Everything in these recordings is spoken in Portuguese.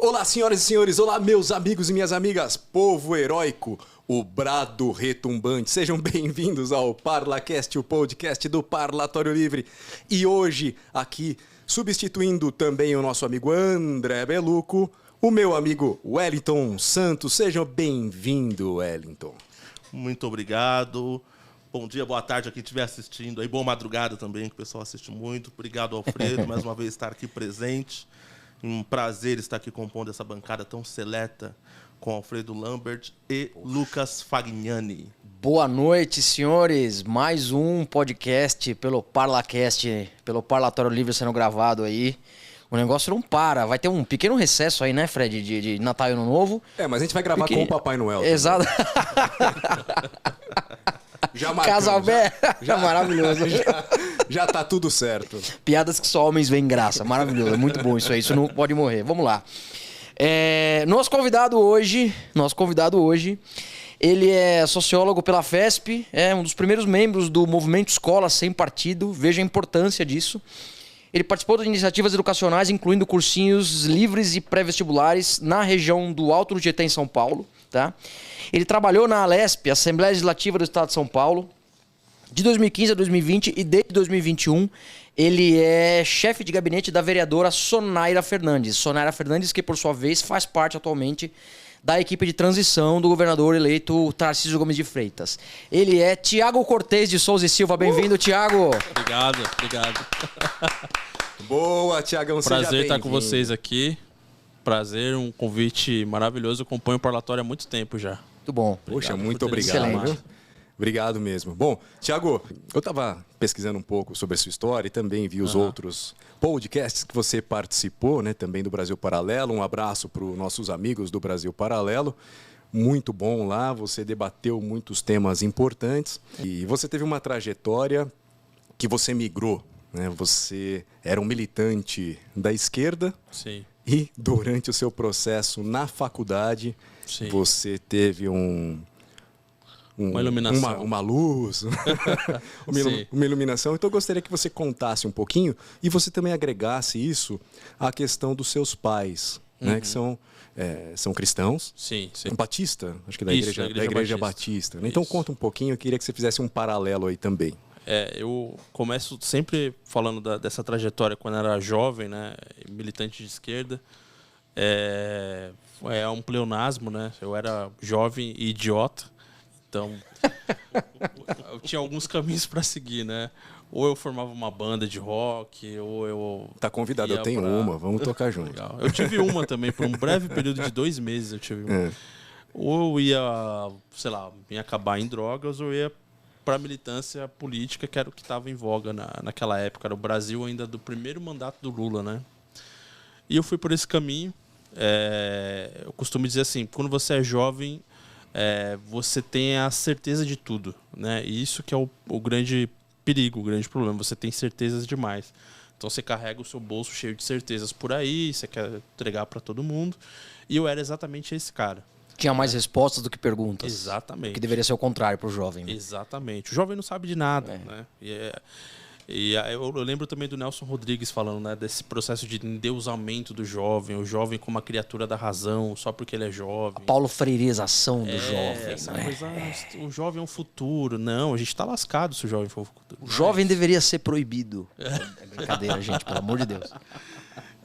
Olá, senhoras e senhores, olá, meus amigos e minhas amigas, povo heróico, o brado retumbante. Sejam bem-vindos ao ParlaCast, o podcast do Parlatório Livre. E hoje, aqui, substituindo também o nosso amigo André Beluco, o meu amigo Wellington Santos. Sejam bem-vindo, Wellington. Muito obrigado. Bom dia, boa tarde a quem estiver assistindo. Aí, boa madrugada também, que o pessoal assiste muito. Obrigado, Alfredo, mais uma vez estar aqui presente. Um prazer estar aqui compondo essa bancada tão seleta com Alfredo Lambert e Lucas Fagnani. Boa noite, senhores. Mais um podcast pelo ParlaCast, pelo Parlatório Livre sendo gravado aí. O negócio não para. Vai ter um pequeno recesso aí, né, Fred, de Natal e Ano Novo. Mas a gente vai gravar com o Papai Noel. Exato. Já marcamos. Casalbé. Já maravilhoso. Já tá tudo certo. Piadas que só homens veem graça. Maravilhoso. É muito bom isso aí. Isso não pode morrer. Vamos lá. Nosso convidado hoje, ele é sociólogo pela FESP, é um dos primeiros membros do movimento Escola Sem Partido. Veja a importância disso. Ele participou de iniciativas educacionais, incluindo cursinhos livres e pré-vestibulares na região do Alto do Tietê, em São Paulo. Tá? Ele trabalhou na ALESP, Assembleia Legislativa do Estado de São Paulo, de 2015 a 2020, e desde 2021 ele é chefe de gabinete da vereadora Sonaira Fernandes. Sonaira Fernandes, que por sua vez faz parte atualmente da equipe de transição do governador eleito Tarcísio Gomes de Freitas. Ele é Tiago Cortez de Souza e Silva. Bem-vindo, Tiago. Obrigado. Boa, Tiagão. Prazer estar com vocês aqui. Prazer, um convite maravilhoso. Eu acompanho o Parlatório há muito tempo já. Muito bom. Poxa, muito obrigado. Viu? Obrigado mesmo. Bom, Tiago, eu estava pesquisando um pouco sobre a sua história e também vi os outros podcasts que você participou, né, também do Brasil Paralelo. Um abraço para os nossos amigos do Brasil Paralelo. Muito bom lá, você debateu muitos temas importantes e você teve uma trajetória que você migrou, né? Você era um militante da esquerda. Sim. E durante o seu processo na faculdade, sim, você teve uma iluminação. Uma luz, uma iluminação. Então eu gostaria que você contasse um pouquinho e você também agregasse isso à questão dos seus pais, né, que são cristãos. Sim. Batista, acho que da igreja Batista. Né? Então conta um pouquinho, eu queria que você fizesse um paralelo aí também. Eu começo sempre falando dessa trajetória quando era jovem, né, militante de esquerda. É um pleonasmo, né? Eu era jovem e idiota, então eu tinha alguns caminhos para seguir, né? Ou eu formava uma banda de rock, ou eu... Tá convidado, eu tenho uma, vamos tocar junto. Legal. Eu tive uma também, por um breve período de 2 meses eu tive uma. Ou eu ia, sei lá, ia acabar em drogas, ou eu ia para a militância política, que era o que estava em voga naquela época. Era o Brasil ainda do primeiro mandato do Lula, né? E eu fui por esse caminho. Eu costumo dizer assim, quando você é jovem, você tem a certeza de tudo, né? E isso que é o grande perigo, o grande problema. Você tem certezas demais. Então você carrega o seu bolso cheio de certezas por aí, você quer entregar para todo mundo. E eu era exatamente esse cara. Tinha mais respostas do que perguntas. Exatamente. Que deveria ser o contrário para o jovem. Né? Exatamente. O jovem não sabe de nada, né? Eu lembro também do Nelson Rodrigues falando, né, desse processo de endeusamento do jovem, o jovem como uma criatura da razão, só porque ele é jovem. A Paulo Freirezação do jovem. Essa coisa, o jovem é um futuro. Não, a gente está lascado se o jovem for um futuro. O jovem deveria ser proibido. É brincadeira, gente, pelo amor de Deus.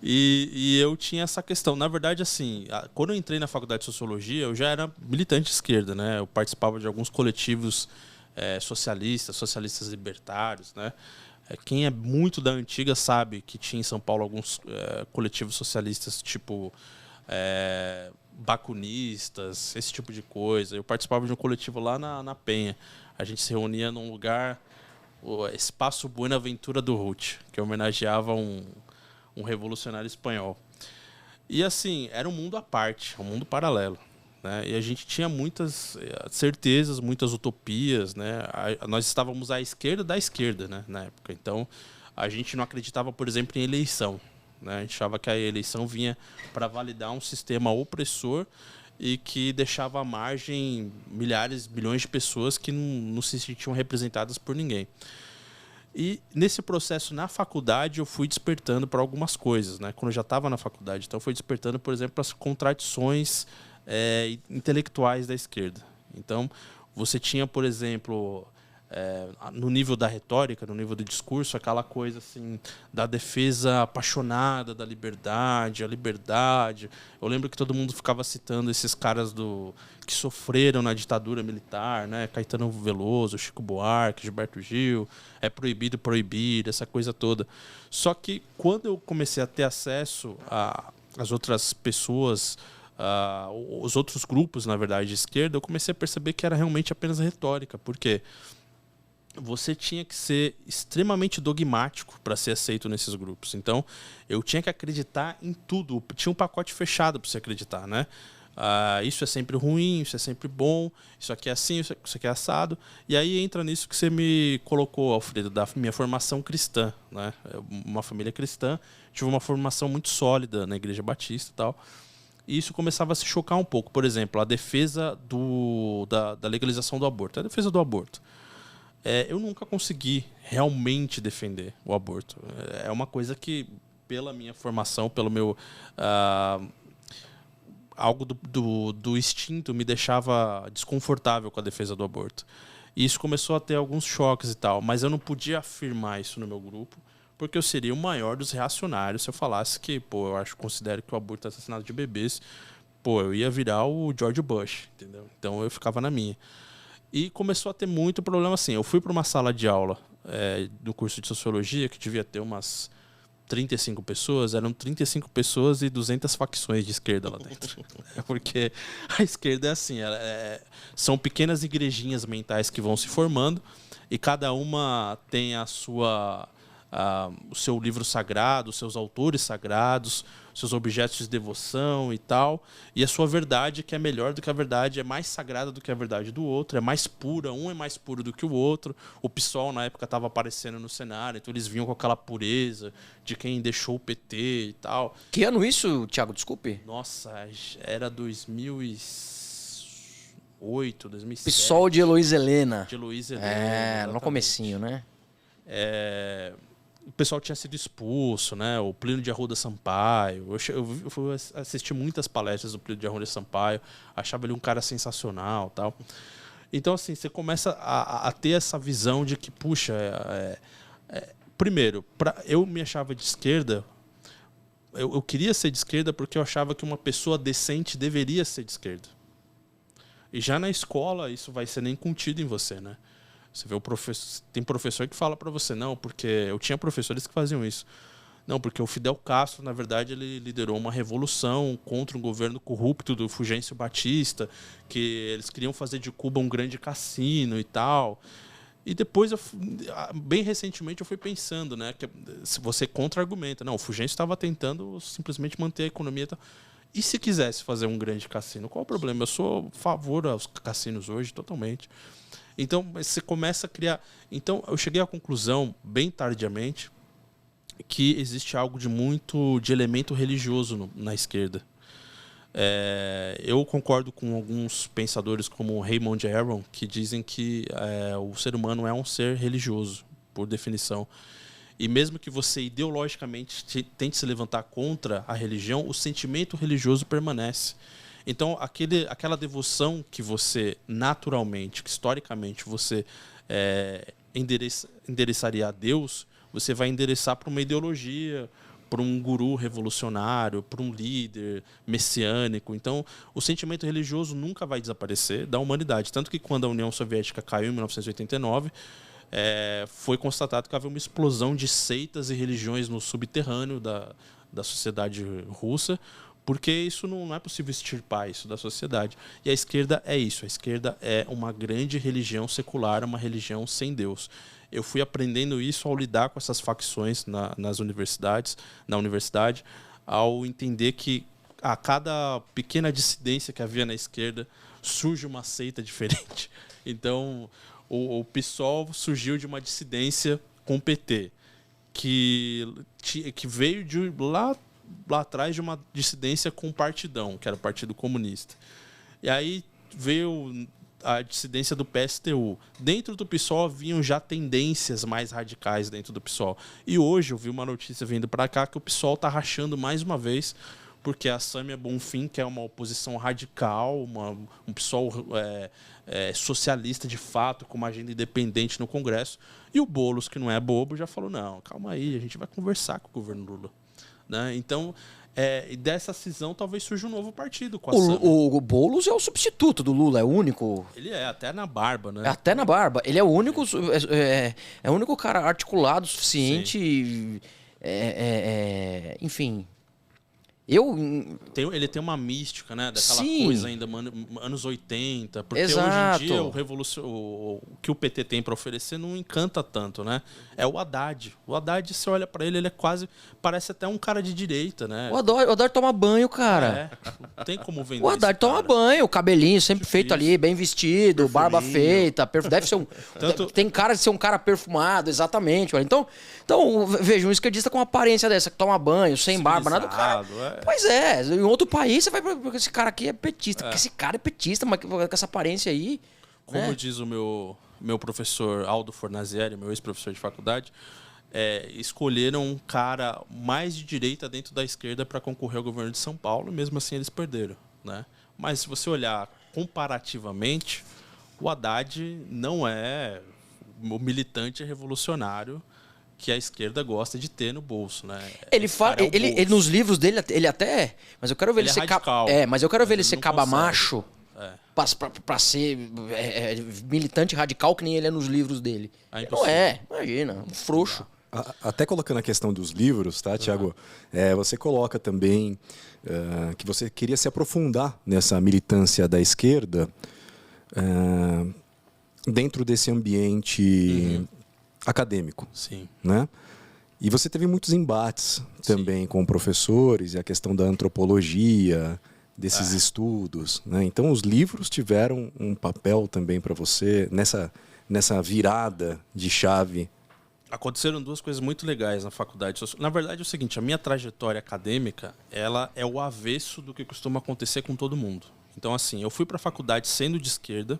E eu tinha essa questão. Na verdade, assim, quando eu entrei na faculdade de Sociologia, eu já era militante de esquerda, né? Eu participava de alguns coletivos socialistas libertários, né? Quem é muito da antiga sabe que tinha em São Paulo alguns coletivos socialistas, tipo bacunistas, esse tipo de coisa. Eu participava de um coletivo lá na Penha. A gente se reunia num lugar, o Espaço Buenaventura do Ruth, que homenageava um revolucionário espanhol. E assim, era um mundo à parte, um mundo paralelo, né? E a gente tinha muitas certezas, muitas utopias, né? Nós estávamos à esquerda da esquerda, né, na época. Então, a gente não acreditava, por exemplo, em eleição, né? A gente achava que a eleição vinha para validar um sistema opressor e que deixava à margem milhares, bilhões de pessoas que não se sentiam representadas por ninguém. E nesse processo, na faculdade, eu fui despertando para algumas coisas, né? Quando eu já estava na faculdade. Então, eu fui despertando, por exemplo, para as contradições intelectuais da esquerda. Então, você tinha, por exemplo, no nível da retórica, no nível do discurso, aquela coisa assim da defesa apaixonada da liberdade, a liberdade. Eu lembro que todo mundo ficava citando esses caras que sofreram na ditadura militar, né? Caetano Veloso, Chico Buarque, Gilberto Gil, é proibido proibir, essa coisa toda. Só que quando eu comecei a ter acesso às outras pessoas, os outros grupos, na verdade, de esquerda, eu comecei a perceber que era realmente apenas retórica. Por quê? Você tinha que ser extremamente dogmático para ser aceito nesses grupos. Então, eu tinha que acreditar em tudo. Tinha um pacote fechado para você acreditar, né? Isso é sempre ruim, isso é sempre bom, isso aqui é assim, isso aqui é assado. E aí entra nisso que você me colocou, Alfredo, da minha formação cristã, né? Uma família cristã, tive uma formação muito sólida na Igreja Batista e tal. E isso começava a se chocar um pouco. Por exemplo, a defesa da legalização do aborto. A defesa do aborto. Eu nunca consegui realmente defender o aborto. É uma coisa que, pela minha formação, pelo meu... algo do instinto me deixava desconfortável com a defesa do aborto. E isso começou a ter alguns choques e tal. Mas eu não podia afirmar isso no meu grupo, porque eu seria o maior dos reacionários se eu falasse que, considero que o aborto é assassinato de bebês. Eu ia virar o George Bush, entendeu? Então eu ficava na minha. E começou a ter muito problema assim. Eu fui para uma sala de aula do curso de Sociologia, que devia ter umas 35 pessoas. Eram 35 pessoas e 200 facções de esquerda lá dentro. Porque a esquerda é assim, são pequenas igrejinhas mentais que vão se formando e cada uma tem o seu livro sagrado, os seus autores sagrados, seus objetos de devoção e tal, e a sua verdade, que é melhor do que a verdade, é mais sagrada do que a verdade do outro, é mais pura, um é mais puro do que o outro. O PSOL na época estava aparecendo no cenário, então eles vinham com aquela pureza de quem deixou o PT e tal. Que ano isso, Thiago? Desculpe. Nossa, era 2008, 2007. PSOL de Heloísa Helena. De Heloísa Helena. No comecinho, né? O pessoal tinha sido expulso, né? O Plínio de Arruda Sampaio. Eu fui assistir muitas palestras do Plínio de Arruda Sampaio. Achava ele um cara sensacional, tal. Então, assim, você começa a ter essa visão de que, puxa, primeiro, eu me achava de esquerda. Eu queria ser de esquerda porque eu achava que uma pessoa decente deveria ser de esquerda. E já na escola isso vai ser incutido em você, né? Você vê tem professor que fala para você, não, porque eu tinha professores que faziam isso. Não, porque o Fidel Castro, na verdade, ele liderou uma revolução contra um governo corrupto do Fulgêncio Batista, que eles queriam fazer de Cuba um grande cassino e tal. E depois, bem recentemente, eu fui pensando, né, que se você contra-argumenta, não, o Fulgêncio estava tentando simplesmente manter a economia e tal. E se quisesse fazer um grande cassino, qual o problema? Eu sou a favor aos cassinos hoje, totalmente. Então, você começa a criar... Então, eu cheguei à conclusão, bem tardiamente, que existe algo de elemento religioso na esquerda. Eu concordo com alguns pensadores, como Raymond Aron, que dizem que o ser humano é um ser religioso, por definição. E mesmo que você ideologicamente tente se levantar contra a religião, o sentimento religioso permanece. Então, aquela devoção que você naturalmente, que historicamente você endereçaria a Deus, você vai endereçar para uma ideologia, para um guru revolucionário, para um líder messiânico. Então, o sentimento religioso nunca vai desaparecer da humanidade. Tanto que quando a União Soviética caiu em 1989, foi constatado que havia uma explosão de seitas e religiões no subterrâneo da sociedade russa, porque isso não é possível extirpar isso da sociedade. E a esquerda é isso. A esquerda é uma grande religião secular, uma religião sem Deus. Eu fui aprendendo isso ao lidar com essas facções na universidade, ao entender que a cada pequena dissidência que havia na esquerda surge uma seita diferente. Então, o PSOL surgiu de uma dissidência com o PT, que veio de lá atrás de uma dissidência com o Partidão, que era o Partido Comunista. E aí veio a dissidência do PSTU. Dentro do PSOL haviam já tendências mais radicais dentro do PSOL. E hoje eu vi uma notícia vindo para cá que o PSOL está rachando mais uma vez, porque a Sâmia Bonfim, que é uma oposição radical, um PSOL socialista de fato, com uma agenda independente no Congresso, e o Boulos, que não é bobo, já falou, não, calma aí, a gente vai conversar com o governo Lula. Né? Então, dessa cisão talvez surja um novo partido com a Sâmia. O Boulos é o substituto do Lula, é o único. Ele até na barba, né? Até na barba. Ele é o único, é o único cara articulado o suficiente. Enfim. Ele tem uma mística, né? Daquela Sim. coisa ainda, anos 80. Porque Exato. hoje em dia o que o PT tem para oferecer não encanta tanto, né? É o Haddad. O Haddad, você olha para ele é quase... Parece até um cara de direita, né? O Haddad toma banho, cara. Não tem como vender O Haddad toma banho, cabelinho sempre feito ali, bem vestido, barba feita. Deve ser um... Tem cara de ser um cara perfumado, exatamente. Olha. Então, veja, um esquerdista com uma aparência dessa, que toma banho, sem barba, nada do cara... Pois é, em outro país você vai... Porque esse cara aqui é petista. Porque esse cara é petista, mas com essa aparência aí... Como diz o meu professor Aldo Fornazieri, meu ex-professor de faculdade, escolheram um cara mais de direita dentro da esquerda para concorrer ao governo de São Paulo, e mesmo assim eles perderam. Né? Mas se você olhar comparativamente, o Haddad não é o militante revolucionário que a esquerda gosta de ter no bolso, né? Ele fala, ele nos livros dele ele até, mas eu quero ver ele ser radical, mas eu quero ver ele ser cabamacho É. pra ser militante radical que nem ele é nos livros dele. Ele não é, imagina, um frouxo. Até colocando a questão dos livros, tá, Tiago? Você coloca também que você queria se aprofundar nessa militância da esquerda dentro desse ambiente acadêmico. Sim. Né? E você teve muitos embates também com professores e a questão da antropologia, desses estudos. Né? Então, os livros tiveram um papel também para você nessa virada de chave. Aconteceram duas coisas muito legais na faculdade. Na verdade, é o seguinte, a minha trajetória acadêmica, ela é o avesso do que costuma acontecer com todo mundo. Então, assim, eu fui para a faculdade sendo de esquerda,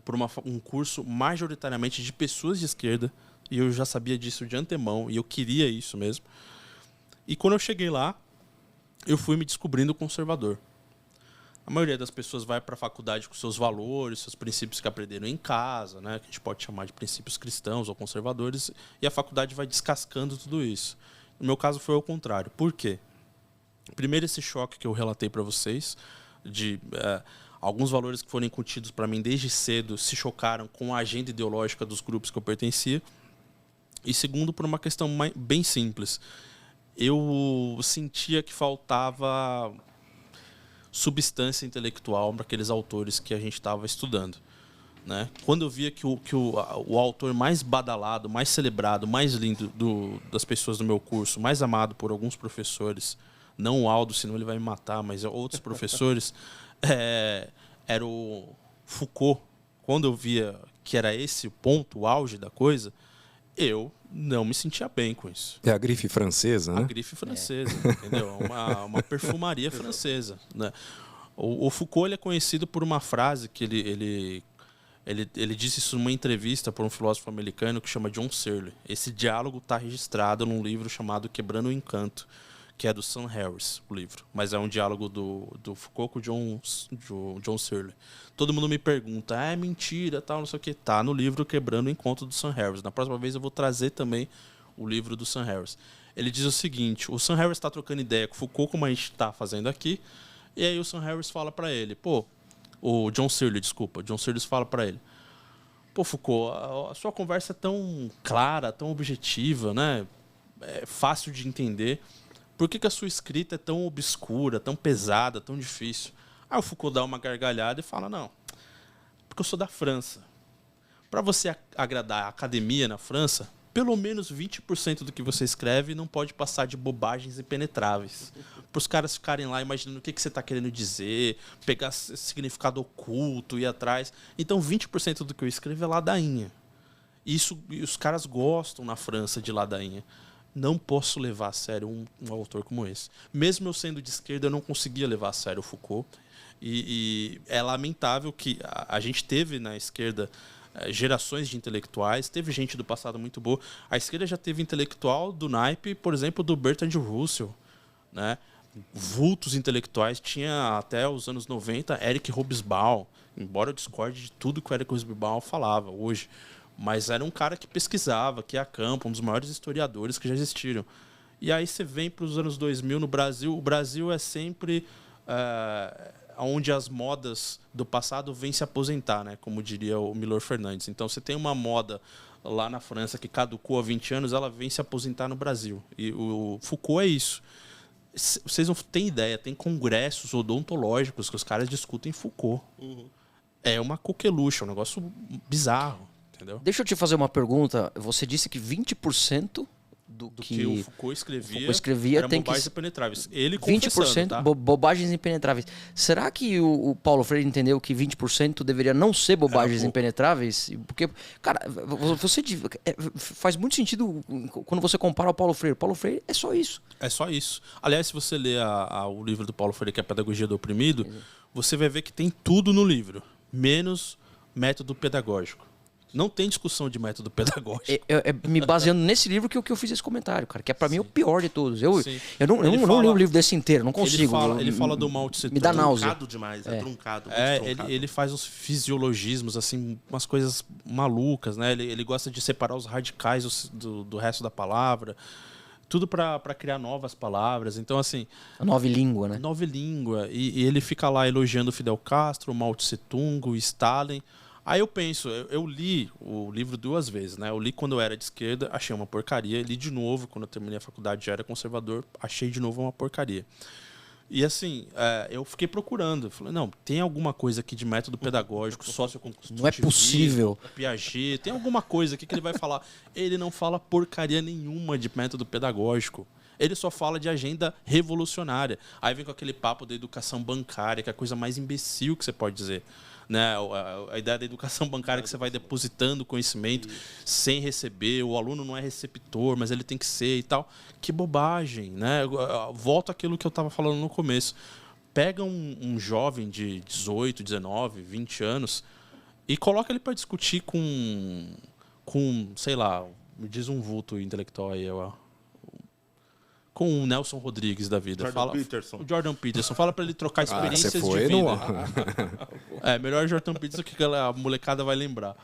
por um curso majoritariamente de pessoas de esquerda, e eu já sabia disso de antemão, e eu queria isso mesmo. E quando eu cheguei lá, eu fui me descobrindo conservador. A maioria das pessoas vai para a faculdade com seus valores, seus princípios que aprenderam em casa, né, que a gente pode chamar de princípios cristãos ou conservadores, e a faculdade vai descascando tudo isso. No meu caso foi ao contrário. Por quê? Primeiro, esse choque que eu relatei para vocês, de alguns valores que foram incutidos para mim desde cedo se chocaram com a agenda ideológica dos grupos que eu pertencia. E segundo, por uma questão bem simples. Eu sentia que faltava substância intelectual para aqueles autores que a gente estava estudando. Né? Quando eu via que o autor mais badalado, mais celebrado, mais lindo das pessoas do meu curso, mais amado por alguns professores, não o Aldo, senão ele vai me matar, mas outros professores, era o Foucault. Quando eu via que era esse o ponto, o auge da coisa, eu não me sentia bem com isso. É a grife francesa, né? A grife francesa, entendeu? Uma perfumaria francesa. Né? O Foucault ele é conhecido por uma frase que ele disse isso numa entrevista por um filósofo americano que chama John Searle. Esse diálogo está registrado num livro chamado Quebrando o Encanto, que é do Sam Harris, o livro. Mas é um diálogo do Foucault com o John Searle. Todo mundo me pergunta, é mentira, tal, não sei o que. Tá no livro Quebrando o Encontro do Sam Harris. Na próxima vez eu vou trazer também o livro do Sam Harris. Ele diz o seguinte, o Sam Harris está trocando ideia com o Foucault, como a gente está fazendo aqui, e aí o Sam Harris fala para ele, o John Searle fala para ele, Foucault, a sua conversa é tão clara, tão objetiva, né? É fácil de entender. Por que a sua escrita é tão obscura, tão pesada, tão difícil? Aí o Foucault dá uma gargalhada e fala, não, porque eu sou da França. Para você agradar a academia na França, pelo menos 20% do que você escreve não pode passar de bobagens impenetráveis. Para os caras ficarem lá imaginando o que você está querendo dizer, pegar significado oculto, ir atrás. Então 20% do que eu escrevo é ladainha. E os caras gostam na França de ladainha. Não posso levar a sério um autor como esse. Mesmo eu sendo de esquerda, eu não conseguia levar a sério o Foucault. E é lamentável que a gente teve na esquerda gerações de intelectuais, teve gente do passado muito boa. A esquerda já teve intelectual do naipe, por exemplo, do Bertrand Russell, né? Vultos intelectuais. Tinha até os anos 90 Eric Hobsbawm, embora eu discorde de tudo que o Eric Hobsbawm falava hoje, mas era um cara que pesquisava, que ia a campo, um dos maiores historiadores que já existiram. E aí você vem para os anos 2000 no Brasil, o Brasil é sempre onde as modas do passado vêm se aposentar, né? Como diria o Milor Fernandes. Então, você tem uma moda lá na França que caducou há 20 anos, ela vem se aposentar no Brasil. E o Foucault é isso. Vocês não têm ideia, tem congressos odontológicos que os caras discutem Foucault. É uma coqueluche, é um negócio bizarro, entendeu? Deixa eu te fazer uma pergunta. Você disse que 20% do que o Foucault escrevia eram tem bobagens que... impenetráveis. Ele confessando, 20% tá? bobagens impenetráveis. Será que o Paulo Freire entendeu que 20% deveria não ser bobagens impenetráveis? Porque, cara, faz muito sentido quando você compara ao Paulo Freire. Paulo Freire é só isso. É só isso. Aliás, se você ler o livro do Paulo Freire, que é a Pedagogia do Oprimido, você vai ver que tem tudo no livro, menos método pedagógico. Não tem discussão de método pedagógico. Me baseando nesse livro que eu fiz esse comentário, cara. Que é pra mim o pior de todos. Eu não li o livro desse inteiro, não consigo. Ele fala do Mao Tse Tung. Me dá náusea. Truncado demais, truncado. Ele faz uns fisiologismos, assim, umas coisas malucas, né? Ele gosta de separar os radicais do resto da palavra. Tudo para criar novas palavras. Então, assim... A nova língua, né? Nova língua. E ele fica lá elogiando Fidel Castro, Mao Tse Tung, Stalin... Aí eu penso, eu li o livro 2 vezes, né? Eu li quando eu era de esquerda, achei uma porcaria. Li de novo, quando eu terminei a faculdade, já era conservador, achei de novo uma porcaria. E assim, eu fiquei procurando. Falei, não, tem alguma coisa aqui de método pedagógico, socioconstrutivismo, não é possível. Piaget, tem alguma coisa aqui que ele vai falar. Ele não fala porcaria nenhuma de método pedagógico. Ele só fala de agenda revolucionária. Aí vem com aquele papo da educação bancária, que é a coisa mais imbecil que você pode dizer. Né? A ideia da educação bancária que você vai depositando conhecimento sem receber, o aluno não é receptor, mas ele tem que ser e tal. Que bobagem, né? Volto àquilo que eu estava falando no começo. Pega um jovem de 18, 19, 20 anos e coloca ele para discutir com, sei lá, me diz um vulto intelectual aí, com o Nelson Rodrigues da vida. Peterson. O Jordan Peterson. Fala para ele trocar experiências de vida. Melhor Jordan Peterson que a molecada vai lembrar.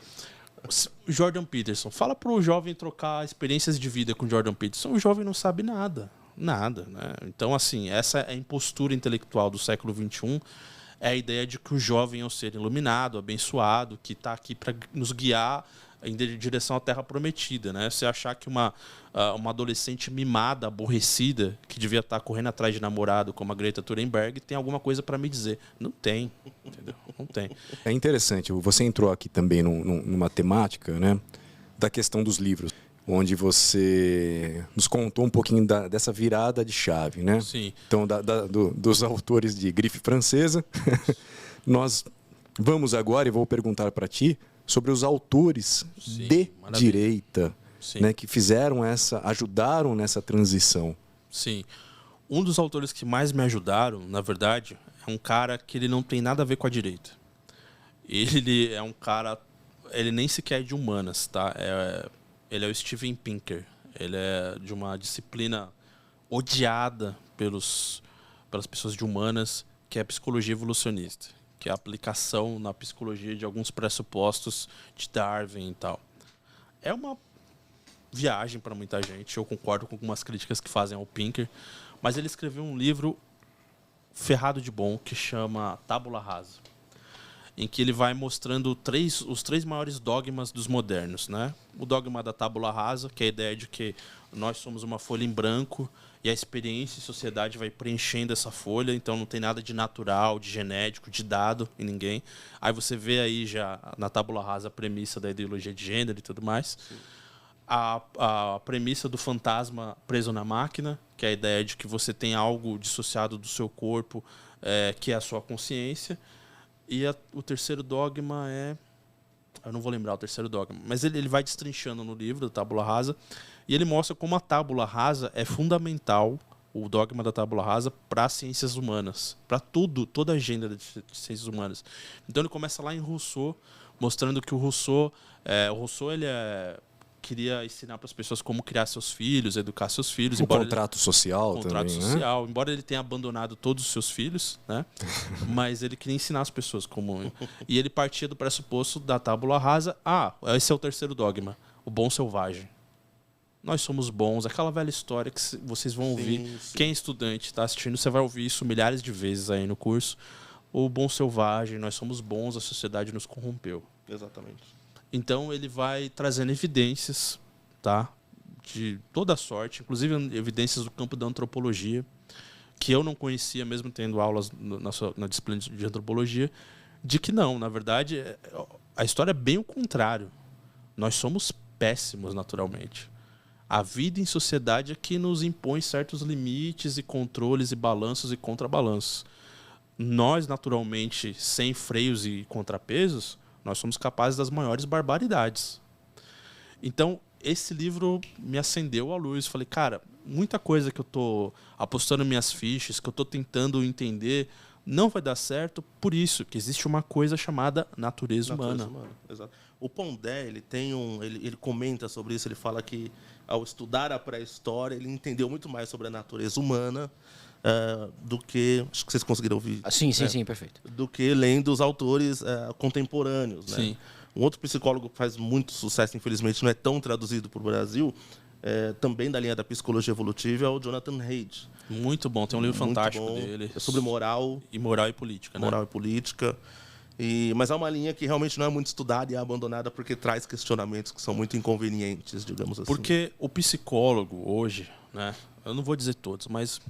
Jordan Peterson. Fala para o jovem trocar experiências de vida com Jordan Peterson. O jovem não sabe nada. Nada, né? Então, assim, essa é a impostura intelectual do século XXI. É a ideia de que o jovem é um ser iluminado, abençoado, que está aqui para nos guiar em direção à Terra Prometida, né? Você achar que uma adolescente mimada, aborrecida, que devia estar correndo atrás de namorado, como a Greta Thunberg, tem alguma coisa para me dizer. Não tem, entendeu? Não tem. É interessante, você entrou aqui também numa temática, né, da questão dos livros, onde você nos contou um pouquinho dessa virada de chave, né? Sim. Então, dos autores de grife francesa. Nós vamos agora, e vou perguntar para ti, sobre os autores de direita, né, que ajudaram nessa transição. Sim. Um dos autores que mais me ajudaram, na verdade, é um cara que ele não tem nada a ver com a direita. Ele é um cara... Ele nem sequer é de humanas, tá? Ele é o Steven Pinker. Ele é de uma disciplina odiada pelas pessoas de humanas, que é a psicologia evolucionista, que é a aplicação na psicologia de alguns pressupostos de Darwin e tal. É uma viagem para muita gente. Eu concordo com algumas críticas que fazem ao Pinker, mas ele escreveu um livro ferrado de bom que chama Tábula Rasa, em que ele vai mostrando os três maiores dogmas dos modernos, né? O dogma da tábula rasa, que é a ideia de que nós somos uma folha em branco e a experiência e a sociedade vai preenchendo essa folha, então não tem nada de natural, de genético, de dado em ninguém. Aí você vê aí já na tábula rasa a premissa da ideologia de gênero e tudo mais. A premissa do fantasma preso na máquina, que é a ideia de que você tem algo dissociado do seu corpo, que é a sua consciência. E o terceiro dogma é... Eu não vou lembrar o terceiro dogma, mas ele vai destrinchando no livro da tábula rasa, e ele mostra como a tábula rasa é fundamental o dogma da tábula rasa para ciências humanas, para toda a agenda de ciências humanas. Então ele começa lá em Rousseau, mostrando que o Rousseau ele queria ensinar para as pessoas como criar seus filhos, educar seus filhos. O contrato social também, social, embora ele tenha abandonado todos os seus filhos, né? Mas ele queria ensinar as pessoas como... E ele partia do pressuposto da tábula rasa. Esse é o terceiro dogma, o bom selvagem. Nós somos bons, aquela velha história que vocês vão ouvir. Sim. Quem é estudante está assistindo, você vai ouvir isso milhares de vezes aí no curso. O bom selvagem, nós somos bons, a sociedade nos corrompeu. Exatamente. Então ele vai trazendo evidências, tá, de toda sorte, inclusive evidências do campo da antropologia, que eu não conhecia, mesmo tendo aulas na disciplina de antropologia, de que não, na verdade, a história é bem o contrário. Nós somos péssimos naturalmente. A vida em sociedade é que nos impõe certos limites e controles e balanços e contrabalanços. Nós, naturalmente, sem freios e contrapesos, nós somos capazes das maiores barbaridades. Então, esse livro me acendeu a luz. Falei, cara, muita coisa que eu estou apostando minhas fichas, que eu estou tentando entender, não vai dar certo por isso, que existe uma coisa chamada natureza humana. Exato. O Pondé, ele comenta sobre isso, ele fala que, ao estudar a pré-história, ele entendeu muito mais sobre a natureza humana do que... Acho que vocês conseguiram ouvir. Sim, perfeito. Do que lendo os autores contemporâneos. Né? Sim. Um outro psicólogo que faz muito sucesso, infelizmente não é tão traduzido para o Brasil, também da linha da psicologia evolutiva, é o Jonathan Haidt. Muito bom, tem um livro fantástico dele. É sobre moral. Moral e política. Moral e política. Mas é uma linha que realmente não é muito estudada e é abandonada porque traz questionamentos que são muito inconvenientes, digamos assim. Porque o psicólogo hoje, né, eu não vou dizer todos, mas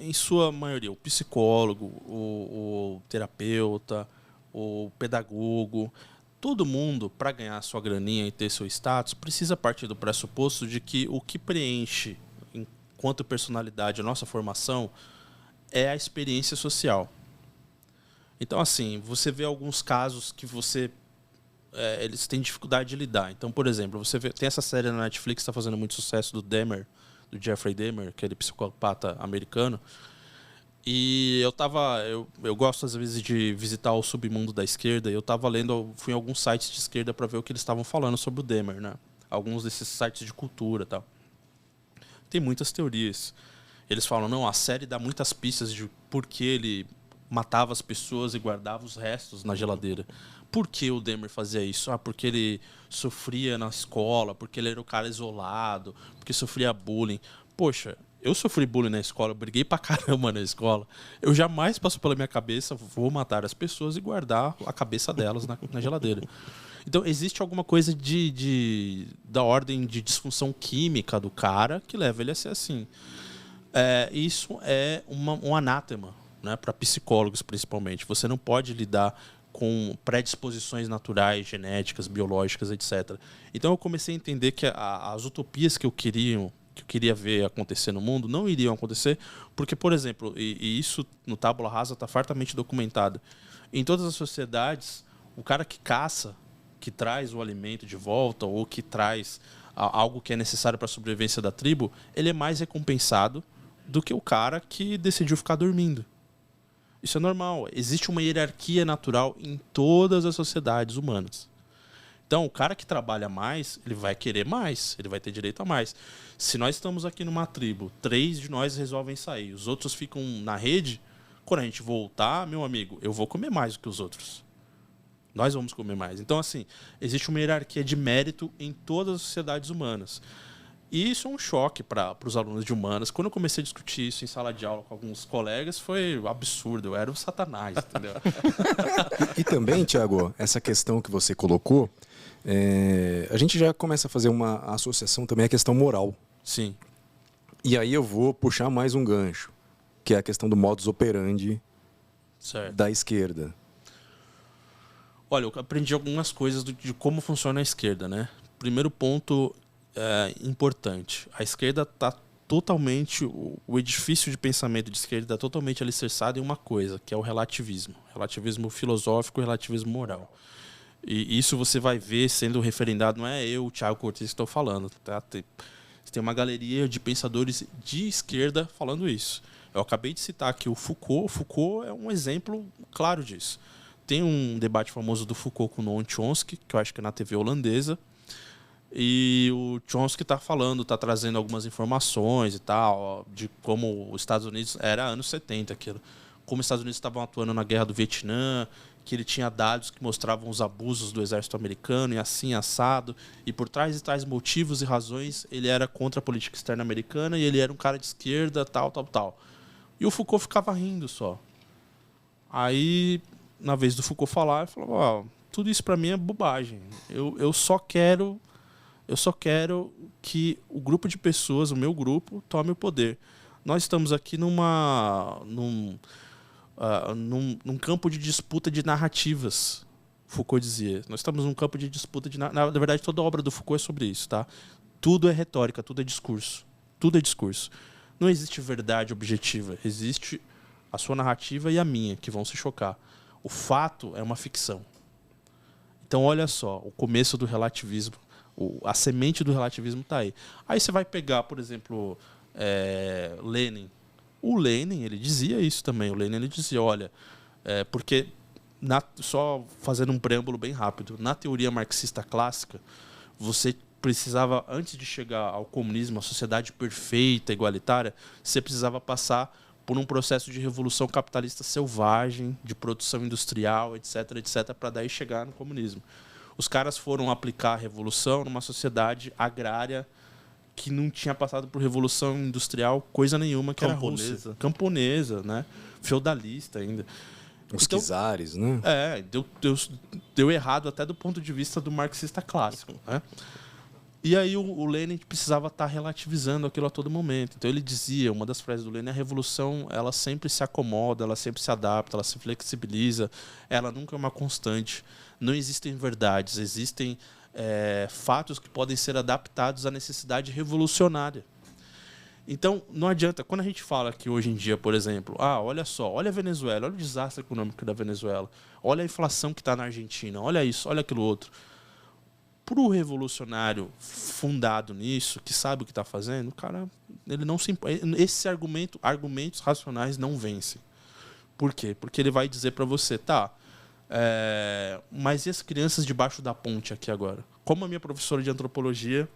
em sua maioria, o psicólogo, o terapeuta, o pedagogo, todo mundo, para ganhar a sua graninha e ter seu status, precisa partir do pressuposto de que o que preenche, enquanto personalidade, a nossa formação é a experiência social. Então, assim, você vê alguns casos que eles têm dificuldade de lidar. Então, por exemplo, tem essa série na Netflix que está fazendo muito sucesso do Dahmer, do Jeffrey Dahmer, aquele psicopata americano. E eu gosto às vezes de visitar o submundo da esquerda. E eu fui em alguns sites de esquerda para ver o que eles estavam falando sobre o Dahmer, né? Alguns desses sites de cultura, e tal. Tem muitas teorias. Eles falam, não, a série dá muitas pistas de por que ele matava as pessoas e guardava os restos na geladeira. Por que o Dahmer fazia isso? Porque ele sofria na escola, porque ele era o cara isolado, porque sofria bullying. Poxa, eu sofri bullying na escola, eu briguei pra caramba na escola. Eu jamais passo pela minha cabeça, vou matar as pessoas e guardar a cabeça delas na geladeira. Então, existe alguma coisa da ordem de disfunção química do cara que leva ele a ser assim. Isso é um anátema, né, para psicólogos, principalmente. Você não pode lidar com predisposições naturais, genéticas, biológicas, etc. Então, eu comecei a entender que as utopias que eu queria ver acontecer no mundo não iriam acontecer, porque, por exemplo, e isso no Tábula Rasa está fartamente documentado, em todas as sociedades, o cara que caça, que traz o alimento de volta ou que traz algo que é necessário para a sobrevivência da tribo, ele é mais recompensado do que o cara que decidiu ficar dormindo. Isso é normal. Existe uma hierarquia natural em todas as sociedades humanas. Então, o cara que trabalha mais, ele vai querer mais, ele vai ter direito a mais. Se nós estamos aqui numa tribo, 3 de nós resolvem sair, os outros ficam na rede, quando a gente voltar, meu amigo, eu vou comer mais do que os outros. Nós vamos comer mais. Então, assim, existe uma hierarquia de mérito em todas as sociedades humanas. E isso é um choque para os alunos de humanas. Quando eu comecei a discutir isso em sala de aula com alguns colegas, foi absurdo. Eu era o Satanás, entendeu? E também, Thiago, essa questão que você colocou, a gente já começa a fazer uma associação também à questão moral. Sim. E aí eu vou puxar mais um gancho, que é a questão do modus operandi da esquerda. Olha, eu aprendi algumas coisas de como funciona a esquerda, né? Primeiro ponto importante. A esquerda está totalmente... O edifício de pensamento de esquerda está totalmente alicerçado em uma coisa, que é o relativismo. Relativismo filosófico e relativismo moral. E isso você vai ver sendo referendado, não é eu, Thiago Cortes, que estou falando. Tá? Você tem uma galeria de pensadores de esquerda falando isso. Eu acabei de citar aqui o Foucault. O Foucault é um exemplo claro disso. Tem um debate famoso do Foucault com o Noam Chomsky, que eu acho que é na TV holandesa. E o Chomsky está falando, está trazendo algumas informações e tal, de como os Estados Unidos... Era anos 70 aquilo. Como os Estados Unidos estavam atuando na Guerra do Vietnã, que ele tinha dados que mostravam os abusos do exército americano e assim, assado. E por trás de tais motivos e razões, ele era contra a política externa americana e ele era um cara de esquerda, tal, tal, tal. E o Foucault ficava rindo só. Aí, na vez do Foucault falar, ele falou, ó, tudo isso para mim é bobagem. Eu só quero que o grupo de pessoas, o meu grupo, tome o poder. Nós estamos aqui num campo de disputa de narrativas, Foucault dizia. Nós estamos num campo de disputa de... Na verdade, toda a obra do Foucault é sobre isso, tá? Tudo é retórica, tudo é discurso. Tudo é discurso. Não existe verdade objetiva. Existe a sua narrativa e a minha, que vão se chocar. O fato é uma ficção. Então, olha só, o começo do relativismo, a semente do relativismo está aí. Aí você vai pegar, por exemplo, Lenin. O Lenin, ele dizia isso também. O Lenin, ele dizia, olha, porque, só fazendo um preâmbulo bem rápido, na teoria marxista clássica, você precisava, antes de chegar ao comunismo, a sociedade perfeita, igualitária, você precisava passar por um processo de revolução capitalista selvagem, de produção industrial, etc., etc., para daí chegar no comunismo. Os caras foram aplicar a revolução numa sociedade agrária que não tinha passado por revolução industrial coisa nenhuma, que Camponesa. era russa. Camponesa, né? Feudalista ainda. Os czares, né? Deu errado até do ponto de vista do marxista clássico, né? E aí o Lenin precisava estar relativizando aquilo a todo momento. Então ele dizia, uma das frases do Lenin, a revolução ela sempre se acomoda, ela sempre se adapta, ela se flexibiliza, ela nunca é uma constante. Não existem verdades, existem fatos que podem ser adaptados à necessidade revolucionária. Então, não adianta, quando a gente fala que hoje em dia, por exemplo, olha só, olha a Venezuela, olha o desastre econômico da Venezuela, olha a inflação que está na Argentina, olha isso, olha aquilo outro. Para o revolucionário fundado nisso, que sabe o que está fazendo, o cara, ele não se esse argumentos racionais não vencem. Por quê? Porque ele vai dizer para você, mas e as crianças debaixo da ponte aqui agora? Como a minha professora de antropologia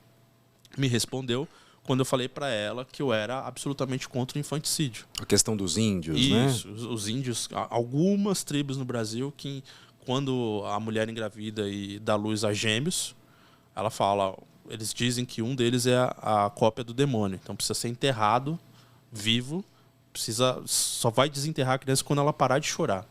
me respondeu quando eu falei para ela que eu era absolutamente contra o infanticídio. A questão dos índios, né? Isso, os índios, algumas tribos no Brasil que, quando a mulher engravida e dá luz a gêmeos, ela fala, eles dizem que um deles é a cópia do demônio, então precisa ser enterrado vivo, só vai desenterrar a criança quando ela parar de chorar.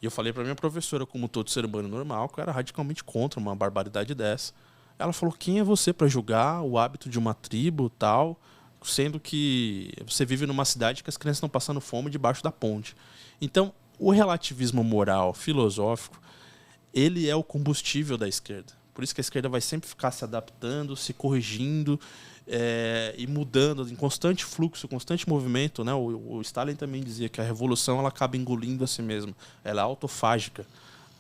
E eu falei para minha professora, como todo ser humano normal, que eu era radicalmente contra uma barbaridade dessa. Ela falou, quem é você para julgar o hábito de uma tribo, tal, sendo que você vive numa cidade que as crianças estão passando fome debaixo da ponte. Então, o relativismo moral, filosófico, ele é o combustível da esquerda. Por isso que a esquerda vai sempre ficar se adaptando, se corrigindo e mudando em constante fluxo, constante movimento, né? O Stalin também dizia que a revolução ela acaba engolindo a si mesma. Ela é autofágica,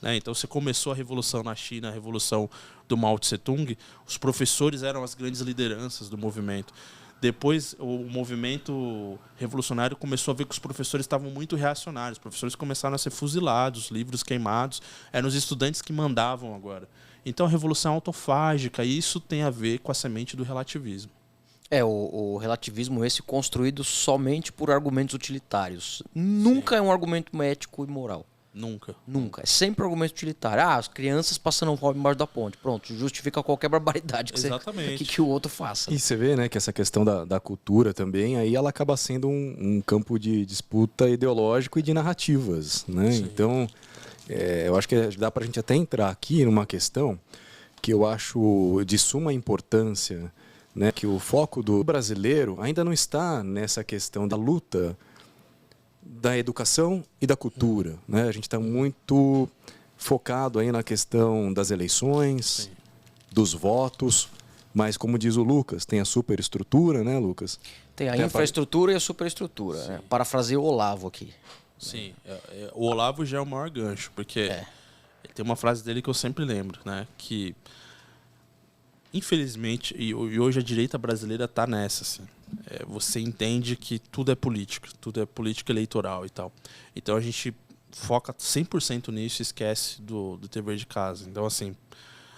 né? Então, você começou a revolução na China, a revolução do Mao Tse-tung, os professores eram as grandes lideranças do movimento. Depois, o movimento revolucionário começou a ver que os professores estavam muito reacionários. Os professores começaram a ser fuzilados, livros queimados. Eram os estudantes que mandavam agora. Então, a revolução é autofágica, e isso tem a ver com a semente do relativismo. O relativismo esse construído somente por argumentos utilitários. Nunca é um argumento ético e moral. Nunca. Nunca. É sempre um argumento utilitário. As crianças passando fome embaixo da ponte. Pronto, justifica qualquer barbaridade que o outro faça. E você vê, né, que essa questão da cultura também, aí ela acaba sendo um campo de disputa ideológico e de narrativas, né? Sim. Então, eu acho que dá pra gente até entrar aqui numa questão que eu acho de suma importância, né, que o foco do brasileiro ainda não está nessa questão da luta da educação e da cultura, né? A gente está muito focado aí na questão das eleições, sim, dos votos, mas como diz o Lucas, tem a superestrutura, né, Lucas? Tem a infraestrutura e a superestrutura. Né? Parafraseio o Olavo aqui. Sim, o Olavo já é o maior gancho, porque ele tem uma frase dele que eu sempre lembro, né, que infelizmente, e hoje a direita brasileira está nessa, assim. Você entende que tudo é política eleitoral e tal. Então a gente foca 100% nisso e esquece do dever de casa. Então, assim,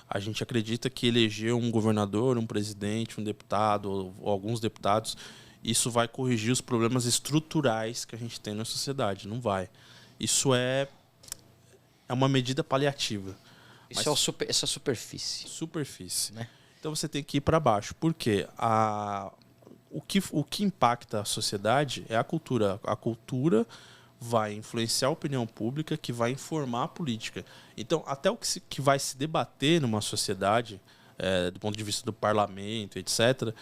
a gente acredita que eleger um governador, um presidente, um deputado ou alguns deputados, isso vai corrigir os problemas estruturais que a gente tem na sociedade. Não vai. Isso é uma medida paliativa. Isso essa superfície. Superfície. Né? Então você tem que ir para baixo. Por quê? O que impacta a sociedade é a cultura. A cultura vai influenciar a opinião pública, que vai informar a política. Então, até o que vai se debater numa sociedade, do ponto de vista do parlamento, etc.,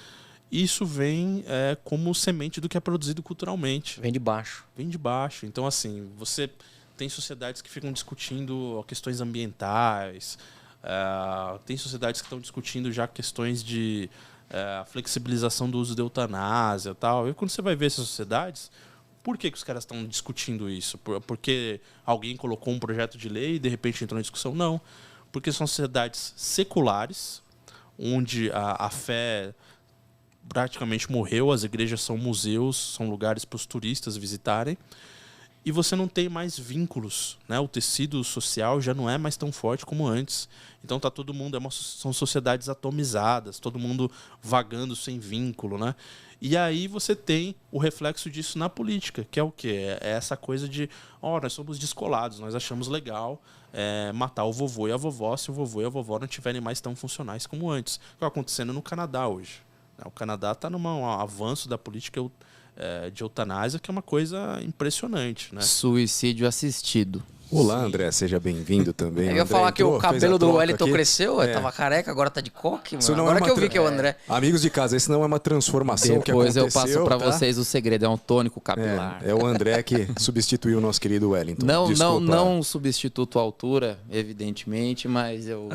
isso vem como semente do que é produzido culturalmente. Vem de baixo. Vem de baixo. Então, assim, você tem sociedades que ficam discutindo questões ambientais, tem sociedades que estão discutindo já questões de flexibilização do uso da eutanásia e tal. E quando você vai ver essas sociedades, por que os caras estão discutindo isso? Porque alguém colocou um projeto de lei e de repente entrou em discussão? Não. Porque são sociedades seculares, onde a fé praticamente morreu, as igrejas são museus, são lugares para os turistas visitarem, e você não tem mais vínculos, né? O tecido social já não é mais tão forte como antes. Então tá todo mundo, são sociedades atomizadas, todo mundo vagando sem vínculo, né? E aí você tem o reflexo disso na política, que é o quê? É essa coisa de, nós somos descolados, nós achamos legal matar o vovô e a vovó se o vovô e a vovó não estiverem mais tão funcionais como antes. O que está acontecendo no Canadá hoje. O Canadá está num avanço da política de eutanásia, que é uma coisa impressionante, né? Suicídio assistido. Olá, André, seja bem-vindo também. Eu ia falar que o cabelo do Wellington cresceu, tava careca, agora tá de coque. Isso não agora é que eu vi que é o André. Amigos de casa, esse não é uma transformação que Depois aconteceu. eu passo para vocês o segredo, é um tônico capilar. É o André que substituiu o nosso querido Wellington. Não substituto a altura, evidentemente, mas eu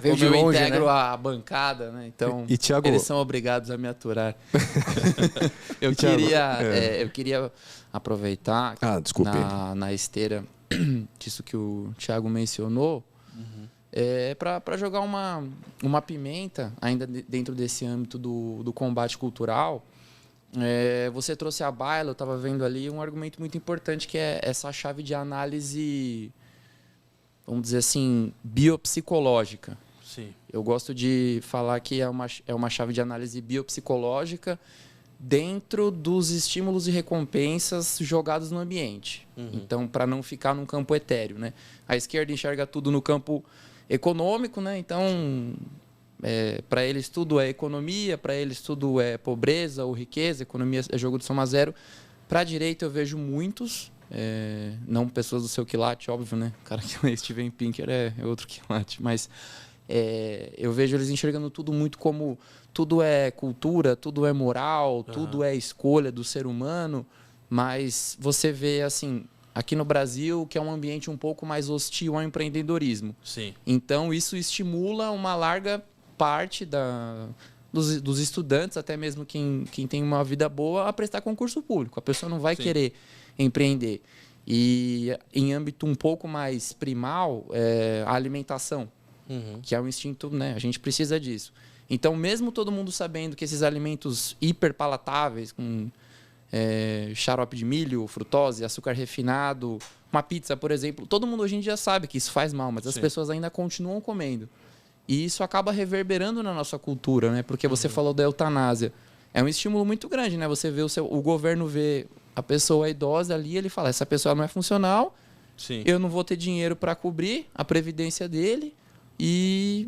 Veio de longe, integro né? a bancada, né? Então E, Thiago, eles são obrigados a me aturar. eu queria aproveitar na esteira disso que o Thiago mencionou, para jogar uma pimenta ainda dentro desse âmbito do combate cultural. Você trouxe à baila, eu estava vendo ali um argumento muito importante, que é essa chave de análise, vamos dizer assim, biopsicológica. Sim. Eu gosto de falar que é uma chave de análise biopsicológica dentro dos estímulos e recompensas jogados no ambiente. Então, para não ficar num campo etéreo, né? A esquerda enxerga tudo no campo econômico, né? Então, para eles tudo é economia, para eles tudo é pobreza ou riqueza, economia é jogo de soma zero. Para a direita eu vejo muitos, não pessoas do seu quilate, óbvio, né? O cara que lê Steven Pinker é outro quilate, mas eu vejo eles enxergando tudo muito como tudo é cultura, tudo é moral, tudo é escolha do ser humano, mas você vê, assim, aqui no Brasil, que é um ambiente um pouco mais hostil ao empreendedorismo. Sim. Então, isso estimula uma larga parte dos estudantes, até mesmo quem tem uma vida boa, a prestar concurso público. A pessoa não vai querer empreender. E em âmbito um pouco mais primal, a alimentação, que é um instinto, né? A gente precisa disso. Então, mesmo todo mundo sabendo que esses alimentos hiperpalatáveis, com xarope de milho, frutose, açúcar refinado, uma pizza, por exemplo, todo mundo hoje em dia sabe que isso faz mal, mas as pessoas ainda continuam comendo. E isso acaba reverberando na nossa cultura, né? Porque você falou da eutanásia. É um estímulo muito grande, né? Você vê o governo vê a pessoa idosa ali, ele fala, essa pessoa não é funcional, eu não vou ter dinheiro para cobrir a previdência dele. E